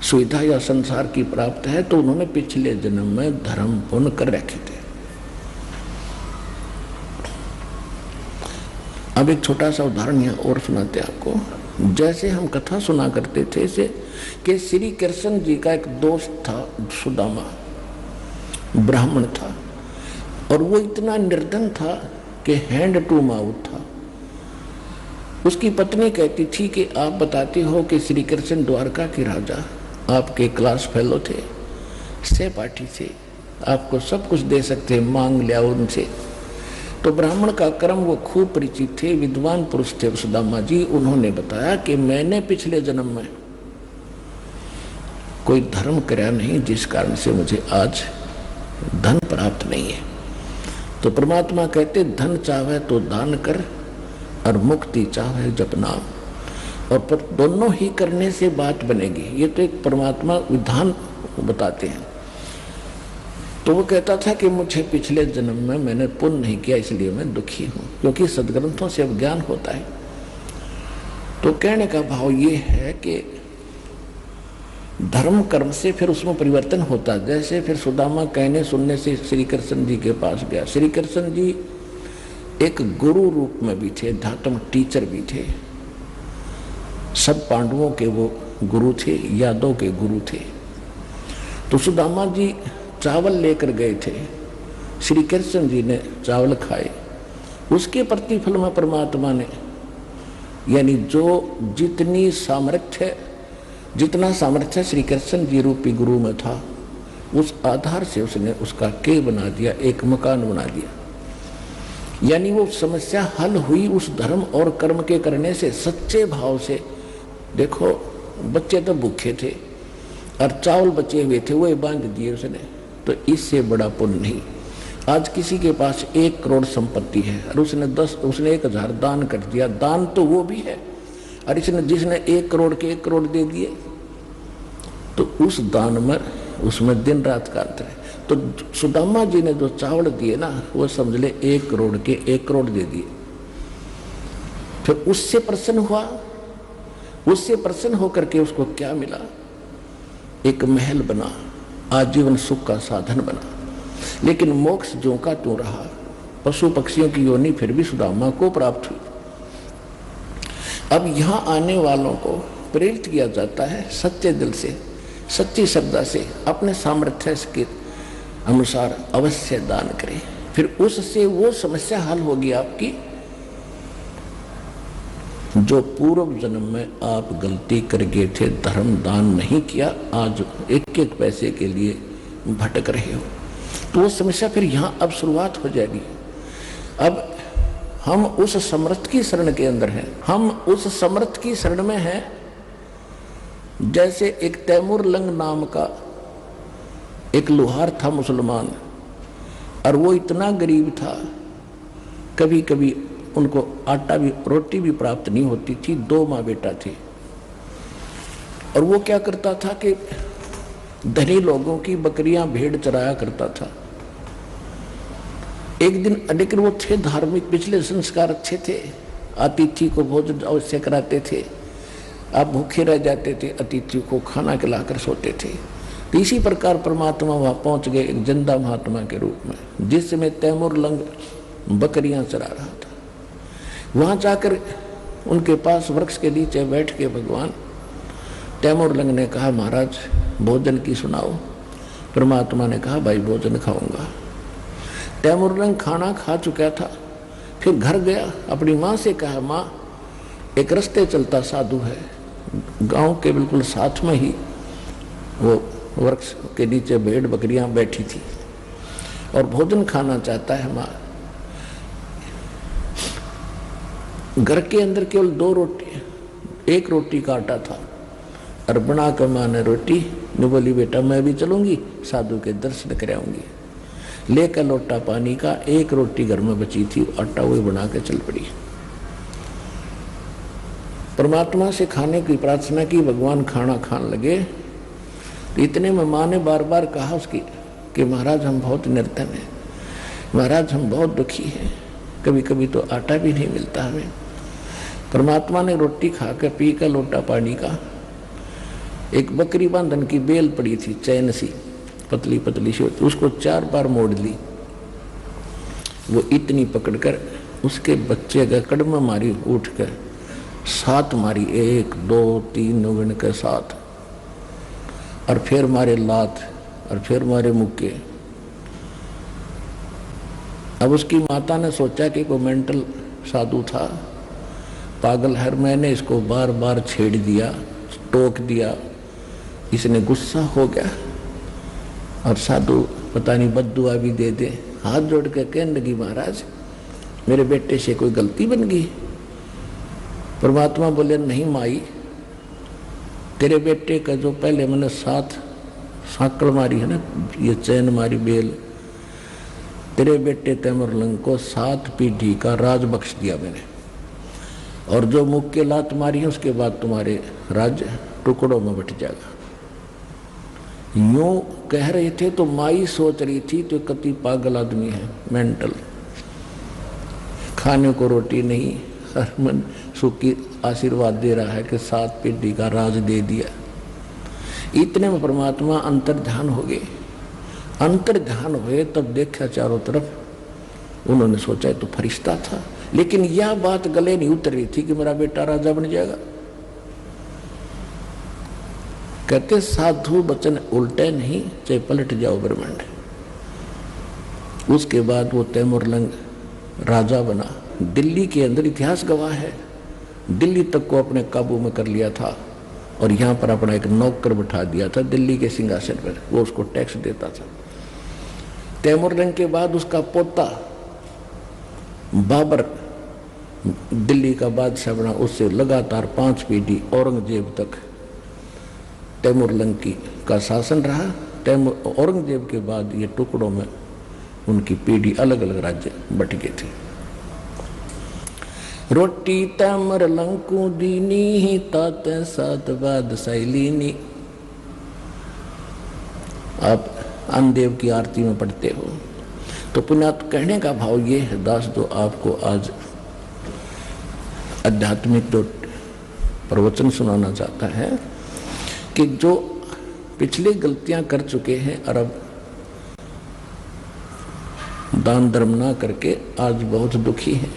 S2: सुविधा या संसार की प्राप्त है, तो उन्होंने पिछले जन्म में धर्म पुण्य कर रखे थे। अब एक छोटा सा उदाहरण यहाँ और सुनाते आपको। जैसे हम कथा सुना करते थे से कि श्री कृष्ण जी का एक दोस्त था सुदामा, ब्राह्मण था, और वो इतना निर्धन था कि हैंड टू माउथ था। उसकी पत्नी कहती थी कि आप बताते हो कि श्री कृष्ण द्वारका के राजा आपके क्लास फेलो थे, सहपाठी थे, आपको सब कुछ दे सकते, मांग लिया उनसे। तो ब्राह्मण का कर्म वो खूब परिचित थे, विद्वान पुरुष थे सुदामा जी। उन्होंने बताया कि मैंने पिछले जन्म में कोई धर्म कराया नहीं, जिस कारण से मुझे आज धन प्राप्त नहीं है। तो परमात्मा कहते धन चाहे तो दान कर और मुक्ति चाहे जप नाम, और पर दोनों ही करने से बात बनेगी। ये तो एक परमात्मा विधान बताते हैं। तो वो कहता था कि मुझे पिछले जन्म में मैंने पुण्य नहीं किया, इसलिए मैं दुखी हूं, क्योंकि सदग्रंथों से अब ज्ञान होता है। तो कहने का भाव ये है कि धर्म कर्म से फिर उसमें परिवर्तन होता। जैसे फिर सुदामा कहने सुनने से श्री कृष्ण जी के पास गया। श्री कृष्ण जी एक गुरु रूप में भी थे, अध्यात्म टीचर भी थे। सब पांडवों के वो गुरु थे, यादव के गुरु थे। तो सुदामा जी चावल लेकर गए थे, श्री कृष्ण जी ने चावल खाए। उसके प्रतिफल में परमात्मा ने, यानी जो जितना सामर्थ्य श्री कृष्ण जी रूपी गुरु में था, उस आधार से उसने उसका के बना दिया, एक मकान बना दिया। यानी वो समस्या हल हुई उस धर्म और कर्म के करने से, सच्चे भाव से। देखो बच्चे तो भूखे थे और चावल बचे हुए थे, वो बांध दिए उसने, तो इससे बड़ा पुण्य नहीं। आज किसी के पास 1 करोड़ संपत्ति है और उसने 1000 दान कर दिया, दान तो वो भी है। और जिसने 1 करोड़ के 1 करोड़ दे दिए, तो उस दान में उसमें दिन रात का अंतर है। तो सुदामा जी ने जो चावल दिए ना, वो समझ ले 1 करोड़ के 1 करोड़ दे दिए। फिर उससे प्रसन्न हुआ, उससे प्रसन्न होकर के उसको क्या मिला? एक महल बना, आजीवन सुख का साधन बना। लेकिन मोक्ष ज्यों का त्यों रहा। पशु पक्षियों की योनि फिर भी सुदामा को प्राप्त हुई। अब यहां आने वालों को प्रेरित किया जाता है सच्चे दिल से, सच्ची श्रद्धा से, अपने सामर्थ्य के अनुसार अवश्य दान करें। फिर उससे वो समस्या हल होगी आपकी जो पूर्व जन्म में आप गलती कर गए थे, धर्म दान नहीं किया, आज 1-1 पैसे के लिए भटक रहे हो। तो वो समस्या फिर यहाँ अब शुरुआत हो जाएगी। अब हम उस समर्थ की शरण के अंदर हैं, हम उस समर्थ की शरण में हैं। जैसे एक तैमूर लंग नाम का एक लोहार था मुसलमान, और वो इतना गरीब था, कभी कभी उनको आटा भी, रोटी भी प्राप्त नहीं होती थी। 2 माँ बेटा थे, और वो क्या करता था कि धनी लोगों की बकरियां भेड़ चराया करता था। एक दिन लेकिन वो थे धार्मिक, पिछले संस्कार अच्छे थे, अतिथि को भोजन अवश्य कराते थे, आप भूखे रह जाते थे, अतिथि को खाना खिलाकर सोते थे। तो इसी प्रकार परमात्मा वहां पहुंच गए एक जिंदा महात्मा के रूप में, जिसमें तैमूर लंग बकरियां चरा रहा था। वहां जाकर उनके पास वृक्ष के नीचे बैठ के भगवान तैमूर लंग ने कहा, महाराज भोजन की सुनाओ। परमात्मा ने कहा, भाई भोजन खाऊंगा। तैमूर लंग खाना खा चुका था, फिर घर गया, अपनी माँ से कहा, माँ एक रास्ते चलता साधु है, गांव के बिल्कुल साथ में ही वो वृक्ष के नीचे भेड़ बकरियां बैठी थी और भोजन खाना चाहता है। माँ घर के अंदर केवल 2 रोटी, 1 रोटी का आटा था, और बना कर माँ ने रोटी ने बोली, बेटा मैं भी चलूंगी, साधु के दर्शन कराऊंगी। लेकर लोटा पानी का, 1 रोटी घर में बची थी, आटा वही बना के चल पड़ी। परमात्मा से खाने की प्रार्थना की, भगवान खाना खाने लगे। तो इतने में माँ ने बार बार कहा उसकी कि महाराज हम बहुत निर्धन हैं, महाराज हम बहुत दुखी हैं, कभी कभी तो आटा भी नहीं मिलता हमें। परमात्मा ने रोटी खा कर पी कर लोटा पानी का, एक बकरी बांधन की बेल पड़ी थी, चैन सी पतली पतली सी होती, उसको 4 बार मोड़ ली। वो इतनी पकड़कर उसके बच्चे के कड़म मारी उठ के, 7 मारी, 1 2 3 गिन के 7, और फिर मारे लात, और फिर मारे मुक्के। अब उसकी माता ने सोचा कि कोई मेंटल साधु था, पागल है, मैंने इसको बार बार छेड़ दिया, टोक दिया, इसने गुस्सा हो गया और साधु पता नहीं बद्दुआ भी दे दे। हाथ जोड़ के कहने लगी, महाराज मेरे बेटे से कोई गलती बन गई? परमात्मा बोले, नहीं माई, तेरे बेटे का जो पहले मैंने 7 सांकड़ मारी है ना, ये चैन मारी बेल, तेरे बेटे तैमूरलंग को 7 पीढ़ी का राज बख्श दिया मैंने, और जो मुख के लात मारी है उसके बाद तुम्हारे राज्य टुकड़ों में बट जाएगा। यूं कह रहे थे तो माई सोच रही थी तो कति पागल आदमी है, मेंटल, खाने को रोटी नहीं, हर मन सुखी आशीर्वाद दे रहा है कि 7 पीढ़ी का राज दे दिया। इतने में परमात्मा अंतर्ध्यान हो गए। अंतर्ध्यान हुए तब देखा चारों तरफ, उन्होंने सोचा तो फरिश्ता था, लेकिन यह बात गले नहीं उतर रही थी कि मेरा बेटा राजा बन जाएगा। कहते साधु वचन उल्टे नहीं, चाहे पलट जाओ ब्रह्मांड। उसके बाद वो तैमूरलंग राजा बना। दिल्ली के अंदर इतिहास गवाह है, दिल्ली तक को अपने काबू में कर लिया था, और यहाँ पर अपना एक नौकर बिठा दिया था दिल्ली के सिंहासन पर, वो उसको टैक्स देता था। तैमूरलंग के बाद उसका पोता बाबर दिल्ली का बादशाह बना, उससे लगातार 5 पीढ़ी औरंगजेब तक तैमूरलंग का शासन रहा। औरंगजेब के बाद ये टुकड़ों में उनकी पीढ़ी अलग अलग राज्य बट गए थे। रोटी तैमूरलंग को दीनी ताते 7 बादशाही लीनी। आप अन्नदेव की आरती में पढ़ते हो तो पुण्यात कहने का भाव ये है दास, जो आपको आज आध्यात्मिक जो प्रवचन सुनाना चाहता है कि जो पिछली गलतियां कर चुके हैं और अब दान धर्म ना करके आज बहुत दुखी हैं,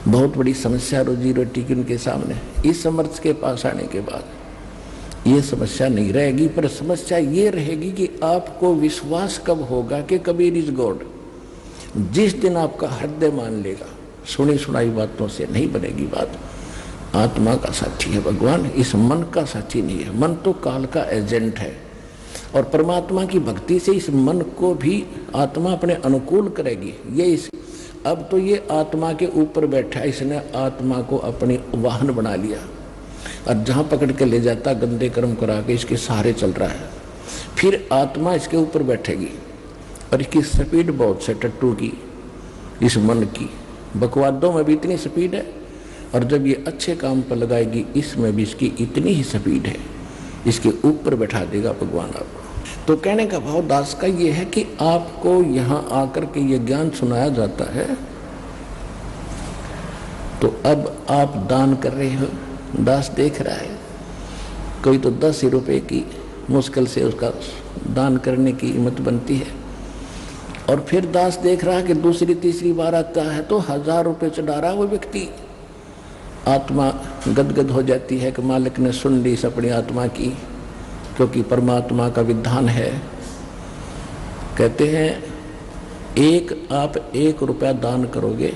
S2: बहुत बड़ी समस्या रोजी रोटी की उनके सामने, इस समर्थ के पास आने के बाद ये समस्या नहीं रहेगी। पर समस्या ये रहेगी कि आपको विश्वास कब होगा कि कबीर इज गॉड। जिस दिन आपका हृदय मान लेगा, सुनी सुनाई बातों से नहीं बनेगी बात। आत्मा का साथी है भगवान, इस मन का साथी नहीं है। मन तो काल का एजेंट है, और परमात्मा की भक्ति से इस मन को भी आत्मा अपने अनुकूल करेगी। ये अब तो ये आत्मा के ऊपर बैठा है, इसने आत्मा को अपनी वाहन बना लिया, और जहाँ पकड़ के ले जाता गंदे कर्म करा के इसके सहारे चल रहा है। फिर आत्मा इसके ऊपर बैठेगी, और इसकी स्पीड बहुत से टट्टू की, इस मन की बकवादों में भी इतनी स्पीड है, और जब ये अच्छे काम पर लगाएगी इसमें भी इसकी इतनी ही स्पीड है, इसके ऊपर बैठा देगा भगवान आपको। तो कहने का भाव दास का ये है कि आपको यहाँ आकर के ये ज्ञान सुनाया जाता है, तो अब आप दान कर रहे हो, दास देख रहा है, कोई तो 10 रुपए की मुश्किल से उसका दान करने की हिम्मत बनती है, और फिर दास देख रहा है कि दूसरी तीसरी बार आता है तो 1000 रुपये चढ़ा रहा वो व्यक्ति। आत्मा गदगद हो जाती है कि मालिक ने सुन ली इस अपनी आत्मा की, क्योंकि परमात्मा का विधान है। कहते हैं आप 1 रुपया दान करोगे,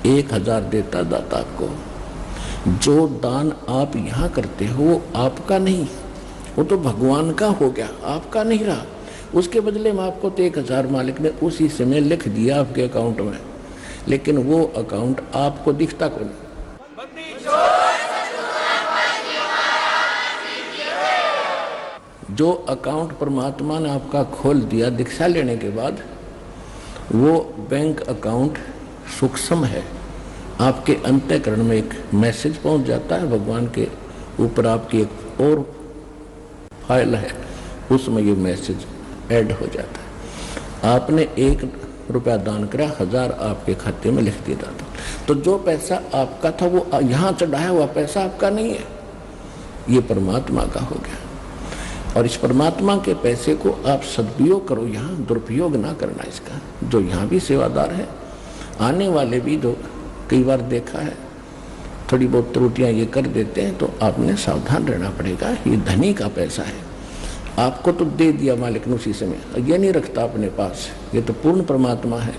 S2: 1000 देता दाता आपको। जो दान आप यहाँ करते हो वो आपका नहीं, वो तो भगवान का हो गया, आपका नहीं रहा। उसके बदले में आपको तो 1000 मालिक ने उसी समय लिख दिया आपके अकाउंट में, लेकिन वो अकाउंट आपको दिखता कौन नहीं। जो अकाउंट परमात्मा ने आपका खोल दिया दीक्षा लेने के बाद, वो बैंक अकाउंट सूक्ष्म है। आपके अंतःकरण में एक मैसेज पहुंच जाता है, भगवान के ऊपर आपकी एक और फाइल है, उसमें ये मैसेज ऐड हो जाता है। आपने 1 रुपया दान करा, 1000 आपके खाते में लिख दिया जाता। तो जो पैसा आपका था वो यहाँ चढ़ाया हुआ पैसा आपका नहीं है, ये परमात्मा का हो गया। और इस परमात्मा के पैसे को आप सदुपयोग करो, यहाँ दुरुपयोग ना करना इसका। जो यहाँ भी सेवादार है आने वाले भी जो कई बार देखा है थोड़ी बहुत त्रुटियां ये कर देते हैं, तो आपने सावधान रहना पड़ेगा। ये धनी का पैसा है, आपको तो दे दिया मालिक ने उसी समय, ये नहीं रखता अपने पास, ये तो पूर्ण परमात्मा है।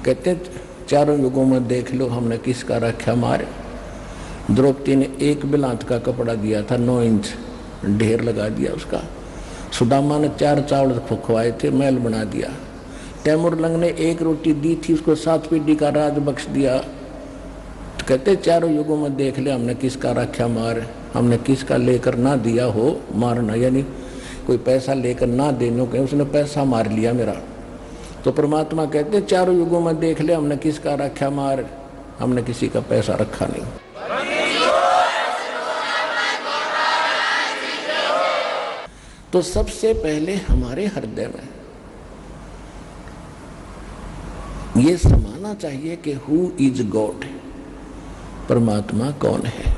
S2: कहते हैं चारों युगों में देख लो हमने किसका रखा मार। द्रौपदी ने एक बिलांत का कपड़ा दिया था, 9 इंच ढेर लगा दिया उसका। सुदामा ने 4 चावल खुखवाए थे, महल बना दिया। तैमूर लंग ने 1 रोटी दी थी, उसको 7 पीढ़ी का राज बख्श दिया। तो कहते चारों युगों में देख ले हमने किसका रखा मार, हमने किसका लेकर ना दिया हो मारना, यानी कोई पैसा लेकर ना देने के उसने पैसा मार लिया मेरा। तो परमात्मा कहते चारों युगों में देख ले हमने किसका रखा मार, हमने किसी का पैसा रखा नहीं। तो सबसे पहले हमारे हृदय में ये समाना चाहिए कि हु इज गॉड, परमात्मा कौन है।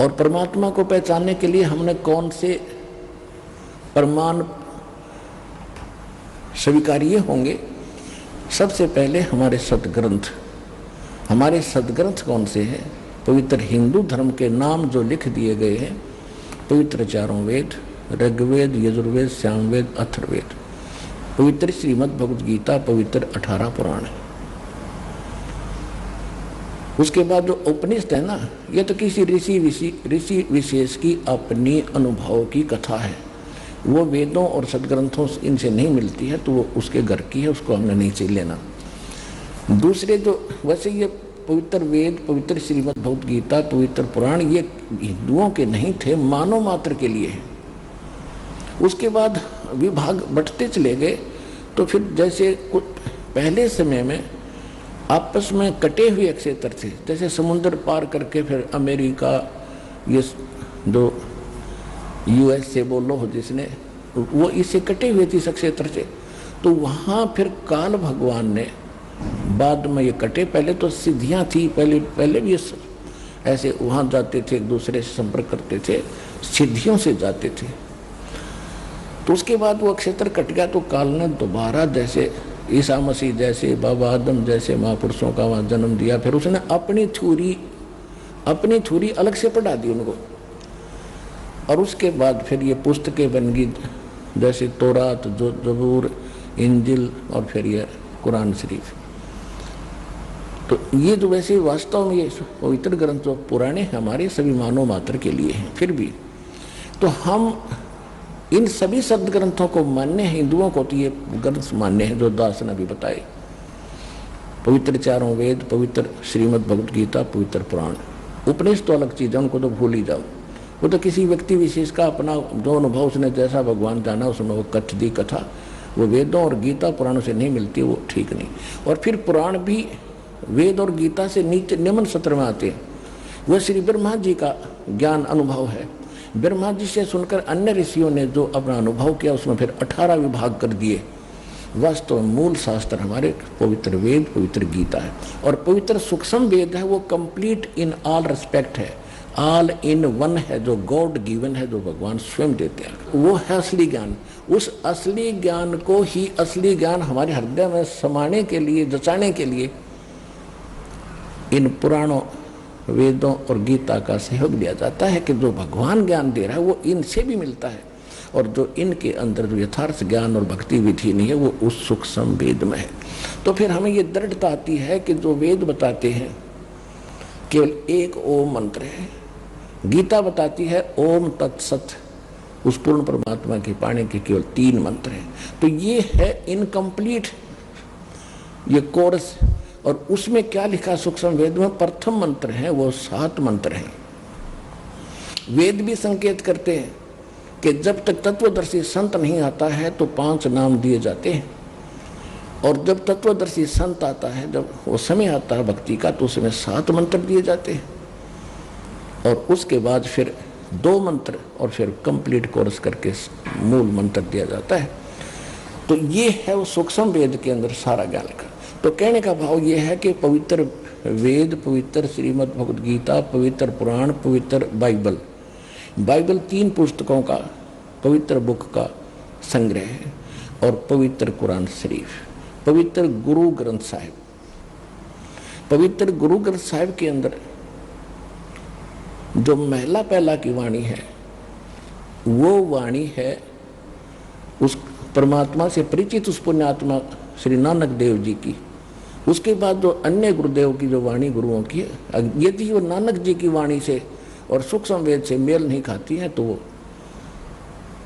S2: और परमात्मा को पहचानने के लिए हमने कौन से प्रमाण स्वीकार्य होंगे। सबसे पहले हमारे सदग्रंथ। हमारे सदग्रंथ कौन से हैं? पवित्र हिंदू धर्म के नाम जो लिख दिए गए हैं, पवित्र चारों वेद, ऋग्वेद, यजुर्वेद, सामवेद, अथर्ववेद, पवित्र श्रीमद् भगवद गीता, पवित्र 18 पुराण। उसके बाद जो उपनिषद है ना, ये तो किसी ऋषि विशेष की अपनी अनुभव की कथा है, वो वेदों और सदग्रंथों इनसे नहीं मिलती है, तो वो उसके घर की है, उसको हमने नहीं चाहिए लेना। दूसरे जो वैसे ये पवित्र वेद, पवित्र श्रीमद् भगवद गीता, पवित्र पुराण, ये हिंदुओं के नहीं थे, मानव मात्र के लिए है। उसके बाद विभाग बढ़ते चले गए, तो फिर जैसे कुछ पहले समय में आपस में कटे हुए क्षेत्र थे, जैसे समुद्र पार करके फिर अमेरिका, ये जो US से बोलो हो जिसने, वो इससे कटे हुए थे क्षेत्र से। तो वहाँ फिर काल भगवान ने बाद में ये कटे, पहले तो सिद्धियाँ थी, पहले भी ऐसे वहाँ जाते थे, एक दूसरे से संपर्क करते थे, सिद्धियों से जाते थे। तो उसके बाद वो क्षेत्र कट गया, तो काल ने दोबारा जैसे ईसा मसीह जैसे, बाबा आदम जैसे महापुरुषों का वहाँ जन्म दिया, फिर उसने अपनी थ्योरी अलग से पढ़ा दी उनको। और उसके बाद फिर ये पुस्तकें बन गई, जैसे तौरात, जबूर, इंजिल और फिर ये कुरान शरीफ। तो ये जो वैसे वास्तव में ये पवित्र ग्रंथ जो पुराने हमारे सभी मानव मात्र के लिए हैं, फिर भी तो हम इन सभी सदग्रंथों को मान्य है। हिंदुओं को तो ये ग्रंथ मान्य है जो दास ने अभी बताए, पवित्र चारों वेद, पवित्र श्रीमद् भगवद गीता, पवित्र पुराण। उपनिषद तो अलग चीज है, उनको तो भूल ही जाओ, वो तो किसी व्यक्ति विशेष का अपना जो अनुभव, उसने जैसा भगवान जाना उसमें वो कथ दी कथा, वो वेदों और गीता पुराणों से नहीं मिलती, वो ठीक नहीं। और फिर पुराण भी वेद और गीता से नीचे निम्न सत्र में आते हैं। वह श्री ब्रह्मा जी का ज्ञान अनुभव है, ब्रह्मा जी से सुनकर अन्य ऋषियों ने जो अपना अनुभव किया, उसमें फिर 18 विभाग कर दिए। वास्तव में मूल शास्त्र हमारे पवित्र वेद, पवित्र गीता है। और पवित्र सूक्ष्म वेद है, वो कंप्लीट इन ऑल रिस्पेक्ट है, ऑल इन वन है, जो गॉड गिवन है, जो भगवान स्वयं देते हैं, वो है असली ज्ञान। उस असली ज्ञान को ही असली ज्ञान हमारे हृदय में समाने के लिए, जचाने के लिए इन पुराणों, वेदों और गीता का सहयोग लिया जाता है कि जो भगवान ज्ञान दे रहा है वो इनसे भी मिलता है, और जो इनके अंदर जो यथार्थ ज्ञान और भक्ति विधि नहीं है वो उस सूक्ष्म वेद में है। तो फिर हमें ये दृढ़ता आती है कि जो वेद बताते हैं केवल एक ओम मंत्र है, गीता बताती है ओम तत्सत, उस पूर्ण परमात्मा के पाने के केवल 3 मंत्र हैं। तो ये है इनकम्प्लीट ये कोर्स। और उसमें क्या लिखा सूक्ष्म वेद में? प्रथम मंत्र है वो 7 मंत्र हैं। वेद भी संकेत करते हैं कि जब तक तत्वदर्शी संत नहीं आता है तो 5 नाम दिए जाते हैं, और जब तत्वदर्शी संत आता है, जब वो समय आता है भक्ति का, तो उसमें 7 मंत्र दिए जाते हैं। और उसके बाद फिर 2 मंत्र और फिर कंप्लीट कोर्स करके मूल मंत्र दिया जाता है। तो ये है वो सूक्ष्म वेद के अंदर सारा ज्ञान लिखा। तो कहने का भाव ये है कि पवित्र वेद, पवित्र श्रीमद् भगवद गीता, पवित्र पुराण, पवित्र बाइबल 3 पुस्तकों का, पवित्र बुक का संग्रह है, और पवित्र कुरान शरीफ। पवित्र गुरु ग्रंथ साहिब। पवित्र गुरु ग्रंथ साहिब के अंदर जो महला पहला की वाणी है वो वाणी है उस परमात्मा से परिचित उस पुण्यात्मा श्री नानक देव जी की। उसके बाद जो अन्य गुरुदेव की जो वाणी गुरुओं की है, यदि वो नानक जी की वाणी से और सूक्ष्म वेद से मेल नहीं खाती है तो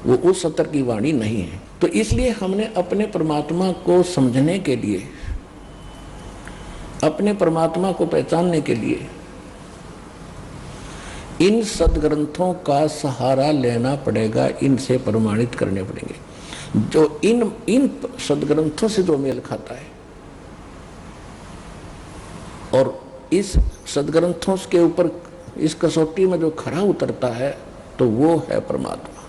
S2: वो उस सतर की वाणी नहीं है। तो इसलिए हमने अपने परमात्मा को समझने के लिए, अपने परमात्मा को पहचानने के लिए इन सदग्रंथों का सहारा लेना पड़ेगा, इनसे प्रमाणित करने पड़ेंगे। जो इन सदग्रंथों से जो मेल खाता है और इस सदग्रंथों के ऊपर इस कसौटी में जो खरा उतरता है तो वो है परमात्मा।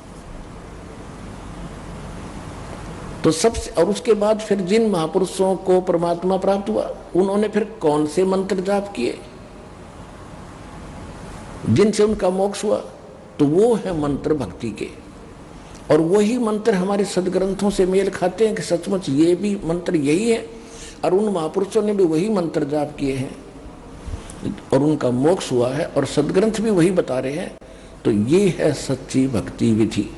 S2: तो सबसे, और उसके बाद फिर जिन महापुरुषों को परमात्मा प्राप्त हुआ उन्होंने फिर कौन से मंत्र जाप किए जिनसे उनका मोक्ष हुआ, तो वो है मंत्र भक्ति के। और वही मंत्र हमारे सदग्रंथों से मेल खाते हैं कि सचमुच ये भी मंत्र यही है और उन महापुरुषों ने भी वही मंत्र जाप किए हैं और उनका मोक्ष हुआ है और सदग्रंथ भी वही बता रहे हैं। तो ये है सच्ची भक्ति विधि।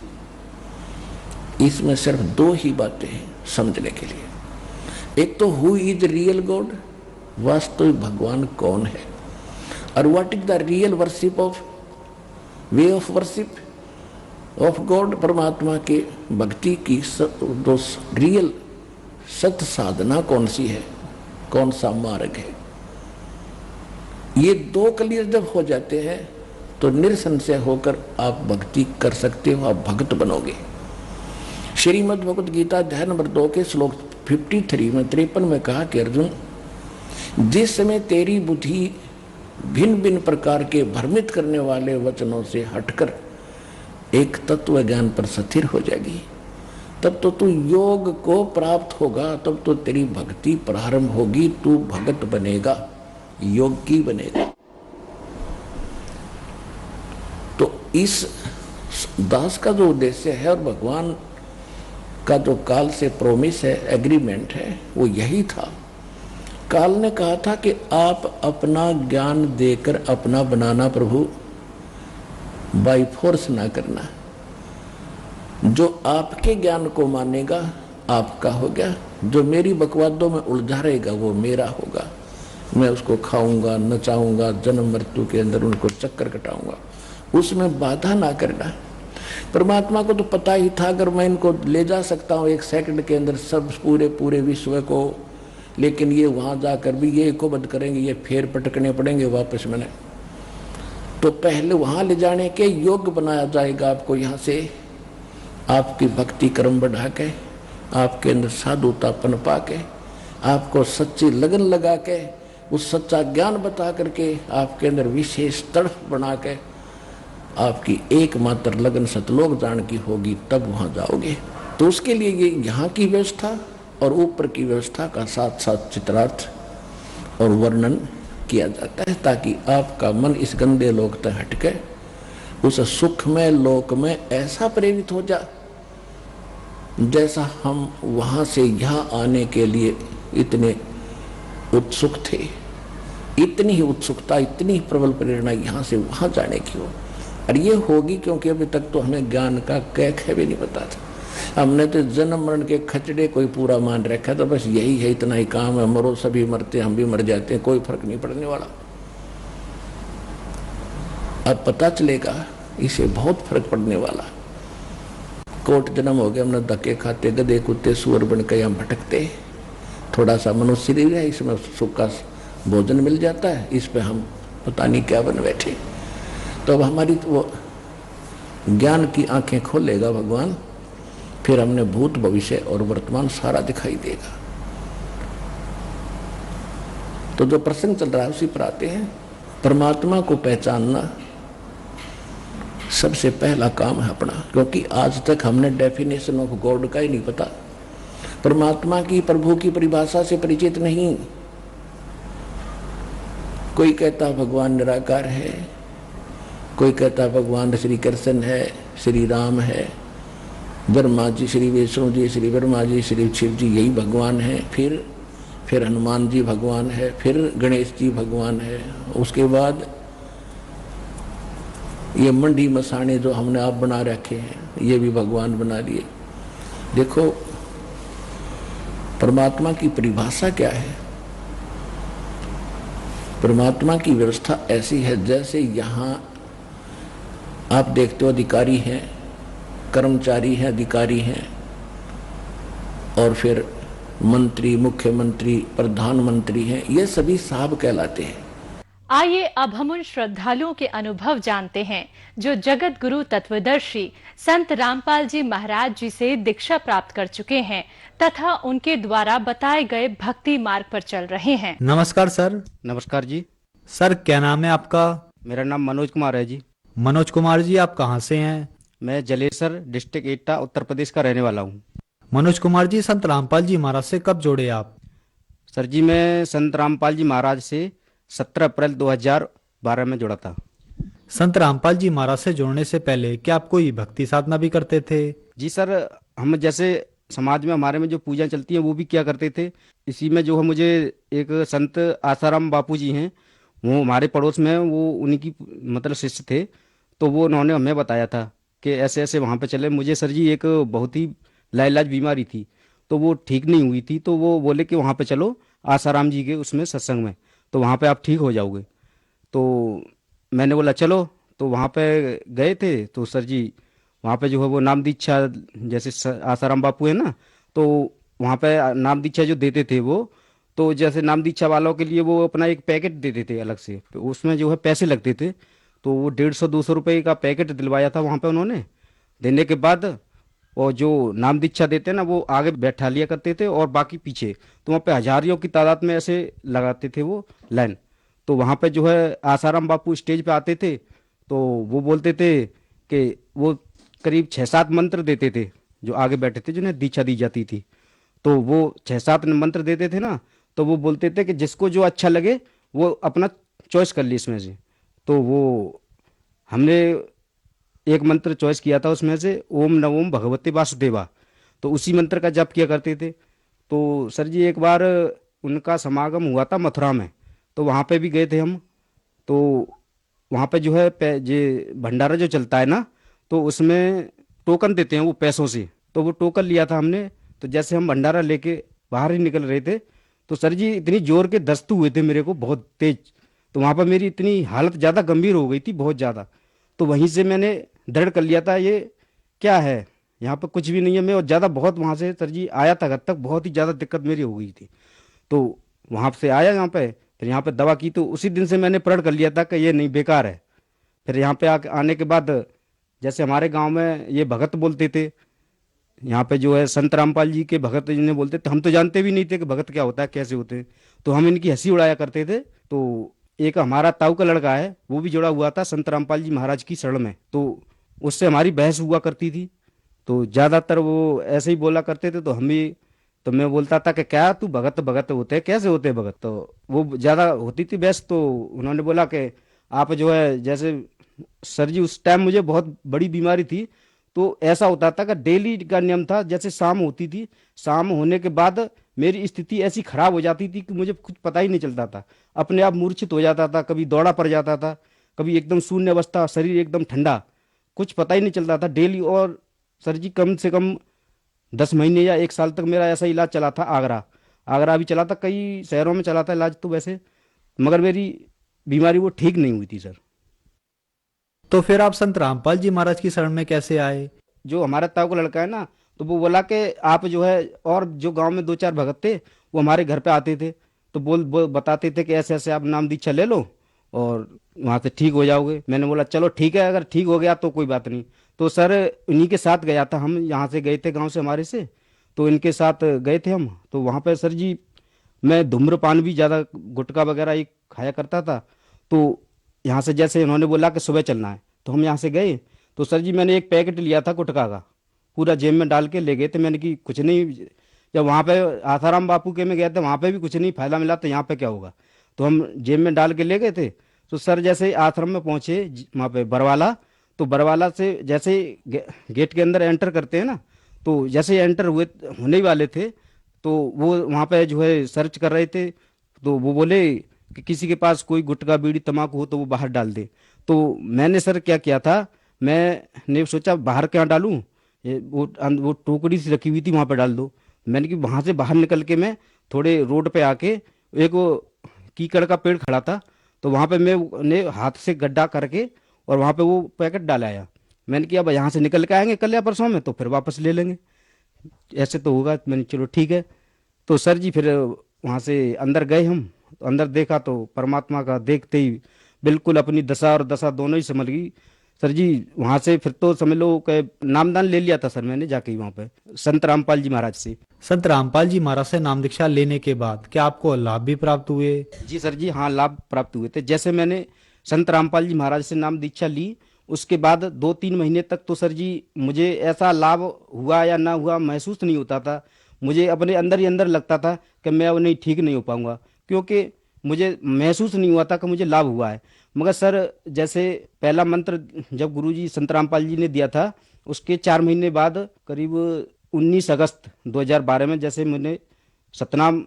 S2: इसमें सिर्फ दो ही बातें हैं समझने के लिए। एक तो हु इज रियल गॉड, वास्तविक भगवान कौन है, और what is the real worship of way of worship of God, परमात्मा के भक्ति की दो रियल सत्य साधना कौन सी है, कौन सा मार्ग है। ये दो क्लियर जब हो जाते हैं तो निरसंशय होकर आप भक्ति कर सकते हो, आप भक्त बनोगे। श्रीमद् भगवद गीता अध्याय नंबर 2 के श्लोक 53 में 53 में कहा कि अर्जुन, जिस समय तेरी बुद्धि भिन्न भिन्न प्रकार के भ्रमित करने वाले वचनों से हटकर एक तत्व ज्ञान पर स्थिर हो जाएगी, तब तो तू योग को प्राप्त होगा, तब तो तेरी भक्ति प्रारंभ होगी, तू भगत बनेगा, योगी बनेगा। तो इस दास का जो उद्देश्य है और भगवान का जो काल से प्रोमिस है, एग्रीमेंट है, वो यही था। काल ने कहा था कि आप अपना ज्ञान देकर अपना बनाना प्रभु, बाय फोर्स ना करना। जो आपके ज्ञान को मानेगा आपका हो गया, जो मेरी बकवादों में उलझा रहेगा वो मेरा होगा। मैं उसको खाऊंगा, नचाऊंगा, जन्म मृत्यु के अंदर उनको चक्कर कटाऊंगा, उसमें बाधा ना करना। परमात्मा को तो पता ही था अगर मैं इनको ले जा सकता हूँ 1 सेकंड के अंदर सब पूरे विश्व को, लेकिन ये वहां जाकर भी ये को बंद करेंगे, ये फेर पटकने पड़ेंगे वापस मैंने। तो पहले वहां ले जाने के योग्य बनाया जाएगा आपको, यहाँ से आपकी भक्ति कर्म बढ़ा के, आपके अंदर साधुतापन पा के, आपको सच्ची लगन लगा के, उस सच्चा ज्ञान बता करके आपके अंदर विशेष तड़फ बना के आपकी एकमात्र लगन सतलोक जान की होगी, तब वहां जाओगे। तो उसके लिए ये यहाँ की व्यवस्था और ऊपर की व्यवस्था का साथ साथ चित्रार्थ और वर्णन किया जाता है, ताकि आपका मन इस गंदे लोक तक हटके उस सुखमय लोक में ऐसा प्रेरित हो जा जैसा हम वहां से यहाँ आने के लिए इतने उत्सुक थे। इतनी ही उत्सुकता, इतनी ही प्रबल प्रेरणा यहाँ से वहां जाने की हो। और ये होगी क्योंकि अभी तक तो हमें ज्ञान का कैख भी नहीं पता था। हमने तो जन्म मरण के खचड़े कोई पूरा मान रखा था, बस यही है, इतना ही काम है, मरो सभी मरते हम भी मर जाते हैं, कोई फर्क नहीं पड़ने वाला। अब पता चलेगा इसे बहुत फर्क पड़ने वाला। कोट जन्म हो गया, हमने धक्के खाते, गधे कुत्ते सुअर बन के हम भटकते, थोड़ा सा मनुष्य शरीर है, इसमें सुख का भोजन मिल जाता है, इस पे हम पता नहीं क्या बन बैठे। तो अब हमारी वो ज्ञान की आंखें खोलेगा भगवान, फिर हमने भूत भविष्य और वर्तमान सारा दिखाई देगा। तो जो प्रसंग चल रहा है उसी पर आते हैं। परमात्मा को पहचानना सबसे पहला काम है अपना, क्योंकि आज तक हमने डेफिनेशन ऑफ गॉड का ही नहीं पता, परमात्मा की, प्रभु की परिभाषा से परिचित नहीं। कोई कहता भगवान निराकार है, कोई कहता भगवान श्री कृष्ण है, श्री राम है, ब्रह्मा जी, श्री विष्णु जी, श्री ब्रह्मा जी, श्री शिव जी, यही भगवान है। फिर हनुमान जी भगवान है, फिर गणेश जी भगवान है। उसके बाद ये मंडी मसाणे जो हमने आप बना रखे हैं, ये भी भगवान बना लिए। देखो परमात्मा की परिभाषा क्या है। परमात्मा की व्यवस्था ऐसी है, जैसे यहां आप देखते हो अधिकारी हैं, कर्मचारी हैं, अधिकारी हैं, और फिर मंत्री, मुख्यमंत्री, प्रधानमंत्री हैं, ये सभी साहब कहलाते हैं।
S3: आइए अब हम उन श्रद्धालुओं के अनुभव जानते हैं जो जगत गुरु तत्वदर्शी संत रामपाल जी महाराज जी से दीक्षा प्राप्त कर चुके हैं तथा उनके द्वारा बताए गए भक्ति मार्ग पर चल रहे हैं।
S4: नमस्कार सर।
S5: नमस्कार जी।
S4: सर क्या नाम है आपका?
S5: मेरा नाम मनोज कुमार है जी।
S4: मनोज कुमार जी, आप कहाँ से हैं?
S5: मैं जलेसर डिस्ट्रिक्ट एटा उत्तर प्रदेश का रहने वाला हूँ।
S4: मनोज कुमार जी, संत रामपाल जी महाराज से कब जोड़े आप?
S5: सर जी मैं संत रामपाल जी महाराज से 17 अप्रैल 2012 में जुड़ा था।
S4: संत रामपाल जी महाराज से जुड़ने से पहले क्या आप कोई भक्ति साधना भी करते थे?
S5: जी सर, हम जैसे समाज में हमारे में जो पूजा चलती है वो भी किया करते थे। इसी में जो है मुझे एक संत आसाराम बापू जी हैं, वो हमारे पड़ोस में हैं, वो उन्हीं की मतलब शिष्य थे। तो वो उन्होंने हमें बताया था कि ऐसे ऐसे वहाँ पे चले। मुझे सर जी एक बहुत ही लाइलाज बीमारी थी, तो वो ठीक नहीं हुई थी। तो वो बोले कि वहाँ पे चलो आसाराम जी के उसमें सत्संग में, तो वहाँ पे आप ठीक हो जाओगे। तो मैंने बोला चलो। तो वहाँ पे गए थे। तो सर जी वहाँ पे जो है वो नाम दीक्षा, जैसे आसाराम बापू है ना, तो वहाँ पे नाम दीक्षा जो देते थे वो, तो जैसे नाम दीक्षा वालों के लिए वो अपना एक पैकेट देते थे अलग से, तो उसमें जो है पैसे लगते थे। तो वो 150-200 रुपये का पैकेट दिलवाया था वहाँ पे उन्होंने। देने के बाद और जो नाम दीक्षा देते ना, वो आगे बैठा लिया करते थे और बाकी पीछे। तो वहाँ पे हजारियों की तादाद में ऐसे लगाते थे वो लाइन। तो वहाँ पे जो है आसाराम बापू स्टेज पे आते थे, तो वो बोलते थे कि वो करीब 6-7 मंत्र देते थे जो आगे बैठे थे जिन्हें दीक्षा दी जाती थी। तो वो 6-7 मंत्र देते थे ना, तो वो बोलते थे कि जिसको जो अच्छा लगे वो अपना चॉइस कर ली इसमें से। तो वो हमने एक मंत्र चॉइस किया था उसमें से, ओम नमो भगवते वासुदेवा। तो उसी मंत्र का जप किया करते थे। तो सर जी एक बार उनका समागम हुआ था मथुरा में, तो वहाँ पे भी गए थे हम। तो वहाँ पे जो है जे भंडारा जो चलता है ना, तो उसमें टोकन देते हैं वो पैसों से। तो वो टोकन लिया था हमने। तो जैसे हम भंडारा लेके बाहर ही निकल रहे थे, तो सर जी इतनी जोर के दस्त हुए थे मेरे को, बहुत तेज। तो वहाँ पर मेरी इतनी हालत ज़्यादा गंभीर हो गई थी, बहुत ज़्यादा। तो वहीं से मैंने दृढ़ कर लिया था ये क्या है, यहाँ पर कुछ भी नहीं है। मैं और ज़्यादा बहुत वहाँ से सर जी आया था घर तक, बहुत ही ज़्यादा दिक्कत मेरी हो गई थी। तो वहाँ से आया यहाँ पे, फिर यहाँ पे दवा की। तो उसी दिन से मैंने प्रण कर लिया था कि ये नहीं, बेकार है। फिर यहाँ पे आने के बाद जैसे हमारे गांव में ये भगत बोलते थे, यहाँ पे जो है संत रामपाल जी के भगत जिन्हें बोलते थे, हम तो जानते भी नहीं थे कि भगत क्या होता है, कैसे होते हैं। तो हम इनकी हंसी उड़ाया करते थे। तो एक हमारा ताऊ का लड़का है, वो भी जुड़ा हुआ था संत रामपाल जी महाराज की शरण में। तो उससे हमारी बहस हुआ करती थी। तो ज़्यादातर वो ऐसे ही बोला करते थे। तो हम भी, तो मैं बोलता था कि क्या तू भगत भगत होते हैं, कैसे होते हैं भगत। तो वो ज़्यादा होती थी बहस। तो उन्होंने बोला कि आप जो है, जैसे सर जी उस टाइम मुझे बहुत बड़ी बीमारी थी, तो ऐसा होता था कि डेली का नियम था, जैसे शाम होती थी, शाम होने के बाद मेरी स्थिति ऐसी खराब हो जाती थी कि मुझे कुछ पता ही नहीं चलता था। अपने आप मूर्छित हो जाता था, कभी दौड़ा पड़ जाता था, कभी एकदम शून्य अवस्था, शरीर एकदम ठंडा, कुछ पता ही नहीं चलता था डेली। और सर जी कम से कम 10 महीने या 1 साल तक मेरा ऐसा इलाज चला था। आगरा भी चला था, कई शहरों में चला था इलाज तो वैसे, मगर मेरी बीमारी वो ठीक नहीं हुई थी सर।
S4: तो फिर आप संत रामपाल जी महाराज की शरण में कैसे आए?
S5: जो हमारा ताऊ का लड़का है ना, तो वो बोला कि आप जो है, और जो गांव में 2-4 भगत थे वो हमारे घर पे आते थे। तो बोल बताते थे कि ऐसे ऐसे आप नाम दीक्षा ले लो और वहाँ से ठीक हो जाओगे। मैंने बोला चलो ठीक है, अगर ठीक हो गया तो कोई बात नहीं। तो सर उन्हीं के साथ गया था, हम यहाँ से गए थे गाँव से हमारे से, तो इनके साथ गए थे हम। तो वहाँ पर सर जी मैं धूम्रपान भी ज़्यादा, गुटखा वगैरह ही खाया करता था। तो यहाँ से जैसे उन्होंने बोला कि सुबह चलना है, तो हम यहाँ से गए। तो सर जी मैंने एक पैकेट लिया था गुटखा का, पूरा जेब में डाल के ले गए थे। मैंने कि कुछ नहीं, जब वहाँ पे आसाराम बापू के में गए थे वहाँ पे भी कुछ नहीं फायदा मिला, तो यहाँ पे क्या होगा। तो हम जेब में डाल के ले गए थे। तो सर जैसे आश्रम में पहुँचे वहाँ पे बरवाला, तो बरवाला से जैसे गेट के अंदर एंटर करते हैं ना, तो जैसे एंटर होने ही वाले थे तो वो वहाँ पे जो है सर्च कर रहे थे। तो वो बोले कि किसी के पास कोई गुटखा बीड़ी तम्बाकू हो तो वो बाहर डाल दे। तो मैंने सर क्या किया था, मैंने सोचा बाहर क्या डालूं, वो टोकरी सी रखी हुई थी वहाँ पे डाल दो। मैंने कि वहाँ से बाहर निकल के मैं थोड़े रोड पे आके, एक वो कीकड़ का पेड़ खड़ा था तो वहाँ पे मैंने हाथ से गड्ढा करके और वहाँ पे वो पैकेट डाल आया। मैंने किया अब यहाँ से निकल के आएंगे कल या परसों में तो फिर वापस ले लेंगे, ऐसे तो होगा। मैंने चलो ठीक है। तो सर जी फिर वहाँ से अंदर गए हम, तो अंदर देखा तो परमात्मा का देखते ही बिल्कुल अपनी दशा और दशा दोनों ही संभल गई सर जी। वहाँ से फिर तो समझ लो कि नामदान ले लिया था सर मैंने जाके वहाँ पे संत रामपाल जी महाराज से।
S4: संत रामपाल जी महाराज से नाम दीक्षा लेने के बाद क्या आपको लाभ भी प्राप्त हुए?
S5: जी सर जी, हाँ लाभ प्राप्त हुए थे। जैसे मैंने संत रामपाल जी महाराज से नाम दीक्षा ली, उसके बाद 2-3 महीने तक तो सर जी मुझे ऐसा लाभ हुआ या ना हुआ महसूस नहीं होता था। मुझे अपने अंदर ही अंदर लगता था कि मैं अब नहीं ठीक नहीं हो पाऊंगा, क्योंकि मुझे महसूस नहीं हुआ था कि मुझे लाभ हुआ है। मगर सर जैसे पहला मंत्र जब गुरुजी संत रामपाल जी ने दिया था, उसके 4 महीने बाद करीब 19 अगस्त 2012 में जैसे मैंने सतनाम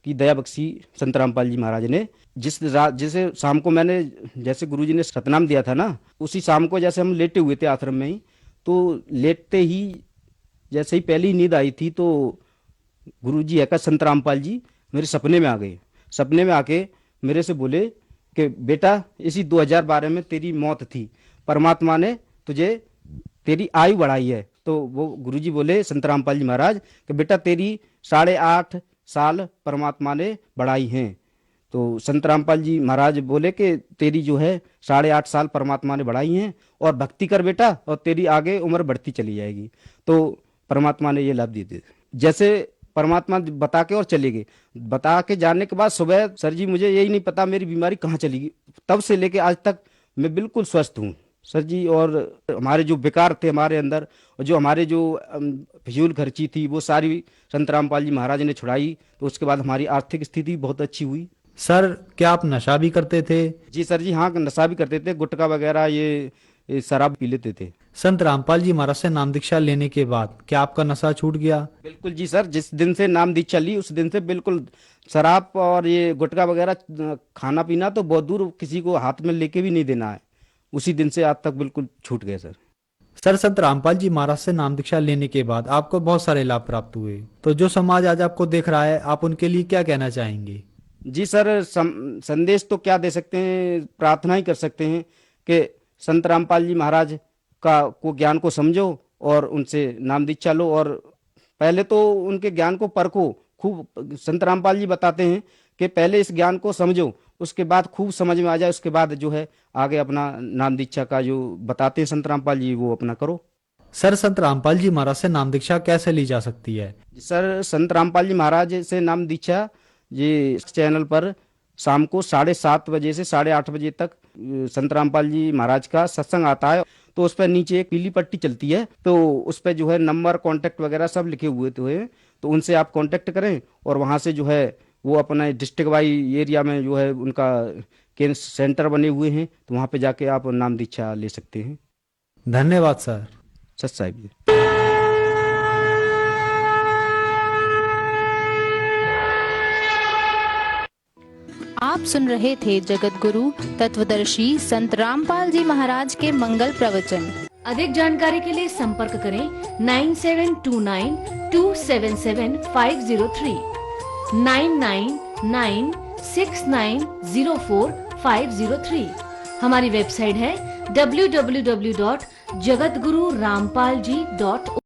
S5: की दया बख्शी संत रामपाल जी महाराज ने, जिसे शाम को मैंने जैसे गुरुजी ने सतनाम दिया था ना, उसी शाम को जैसे हम लेटे हुए थे आश्रम में ही, तो लेटते ही जैसे ही पहली नींद आई थी तो गुरुजी है का संत रामपाल जी मेरे सपने में आ गए। सपने में आके मेरे से बोले कि बेटा इसी 2012 में तेरी मौत थी, परमात्मा ने तुझे तेरी आयु बढ़ाई है। तो वो गुरुजी बोले संत रामपाल जी महाराज कि बेटा तेरी 8.5 साल परमात्मा ने बढ़ाई हैं। तो संत रामपाल जी महाराज बोले कि तेरी जो है 8.5 साल परमात्मा ने बढ़ाई हैं और भक्ति कर बेटा और तेरी आगे उम्र बढ़ती चली जाएगी। तो परमात्मा ने ये लाभ दिए थे। जैसे परमात्मा बता के और चले गए, बता के जाने के बाद सुबह सर जी मुझे यही नहीं पता मेरी बीमारी कहाँ चली गई, तब से लेके आज तक मैं बिल्कुल स्वस्थ हूँ सर जी। और हमारे जो बेकार थे हमारे अंदर, और जो हमारे जो फिजूल खर्ची थी वो सारी संत रामपाल जी महाराज ने छुड़ाई। तो उसके बाद हमारी आर्थिक स्थिति बहुत अच्छी हुई।
S4: सर क्या आप नशा भी करते थे?
S5: जी सर जी, हाँ नशा भी करते थे, गुटखा वगैरह ये शराब पी लेते थे।
S4: संत रामपाल जी महाराज से नाम दीक्षा लेने के बाद क्या आपका नशा छूट गया?
S5: बिल्कुल जी सर, जिस दिन से नाम दीक्षा ली उस दिन से बिल्कुल शराब और ये गुटखा वगैरह खाना पीना तो बहुत दूर, किसी को हाथ में लेके भी नहीं देना है। उसी दिन से आज तक बिल्कुल छूट गए सर।
S4: सर संत रामपाल जी महाराज से नाम दीक्षा लेने के बाद आपको बहुत सारे लाभ प्राप्त हुए, तो जो समाज आज आपको देख रहा है आप उनके लिए क्या कहना चाहेंगे?
S5: जी सर, संदेश तो क्या दे सकते हैं, प्रार्थना ही कर सकते हैं कि संत रामपाल जी महाराज को ज्ञान को समझो और उनसे नाम दीक्षा लो। और पहले तो उनके ज्ञान को परखो खूब। संत रामपाल जी बताते हैं कि पहले इस ज्ञान को समझो, उसके बाद खूब समझ में आ जाए, उसके बाद जो है आगे अपना नाम दीक्षा का जो बताते हैं संत रामपाल जी वो अपना करो।
S4: सर संत रामपाल जी महाराज से नाम दीक्षा कैसे ली जा सकती है?
S5: सर संत रामपाल जी महाराज से नाम दीक्षा ये चैनल पर शाम को 7:30 बजे से 8:30 बजे तक संत रामपाल जी महाराज का सत्संग आता है। तो उस पर नीचे एक पीली पट्टी चलती है, तो उस पर जो है नंबर, कांटेक्ट वगैरह सब लिखे हुए तो उनसे आप कांटेक्ट करें और वहां से जो है वो अपने डिस्ट्रिक्ट वाइज एरिया में जो है उनका केंद्र सेंटर बने हुए हैं, तो वहां पे जाके आप नाम दीक्षा ले सकते हैं।
S4: धन्यवाद सर।
S5: सच साहिब जी।
S6: आप सुन रहे थे जगत गुरु तत्वदर्शी संत रामपाल जी महाराज के मंगल प्रवचन।
S7: अधिक जानकारी के लिए संपर्क करें 9729277503 9996904503। हमारी वेबसाइट है www.jagatgururampalji.org।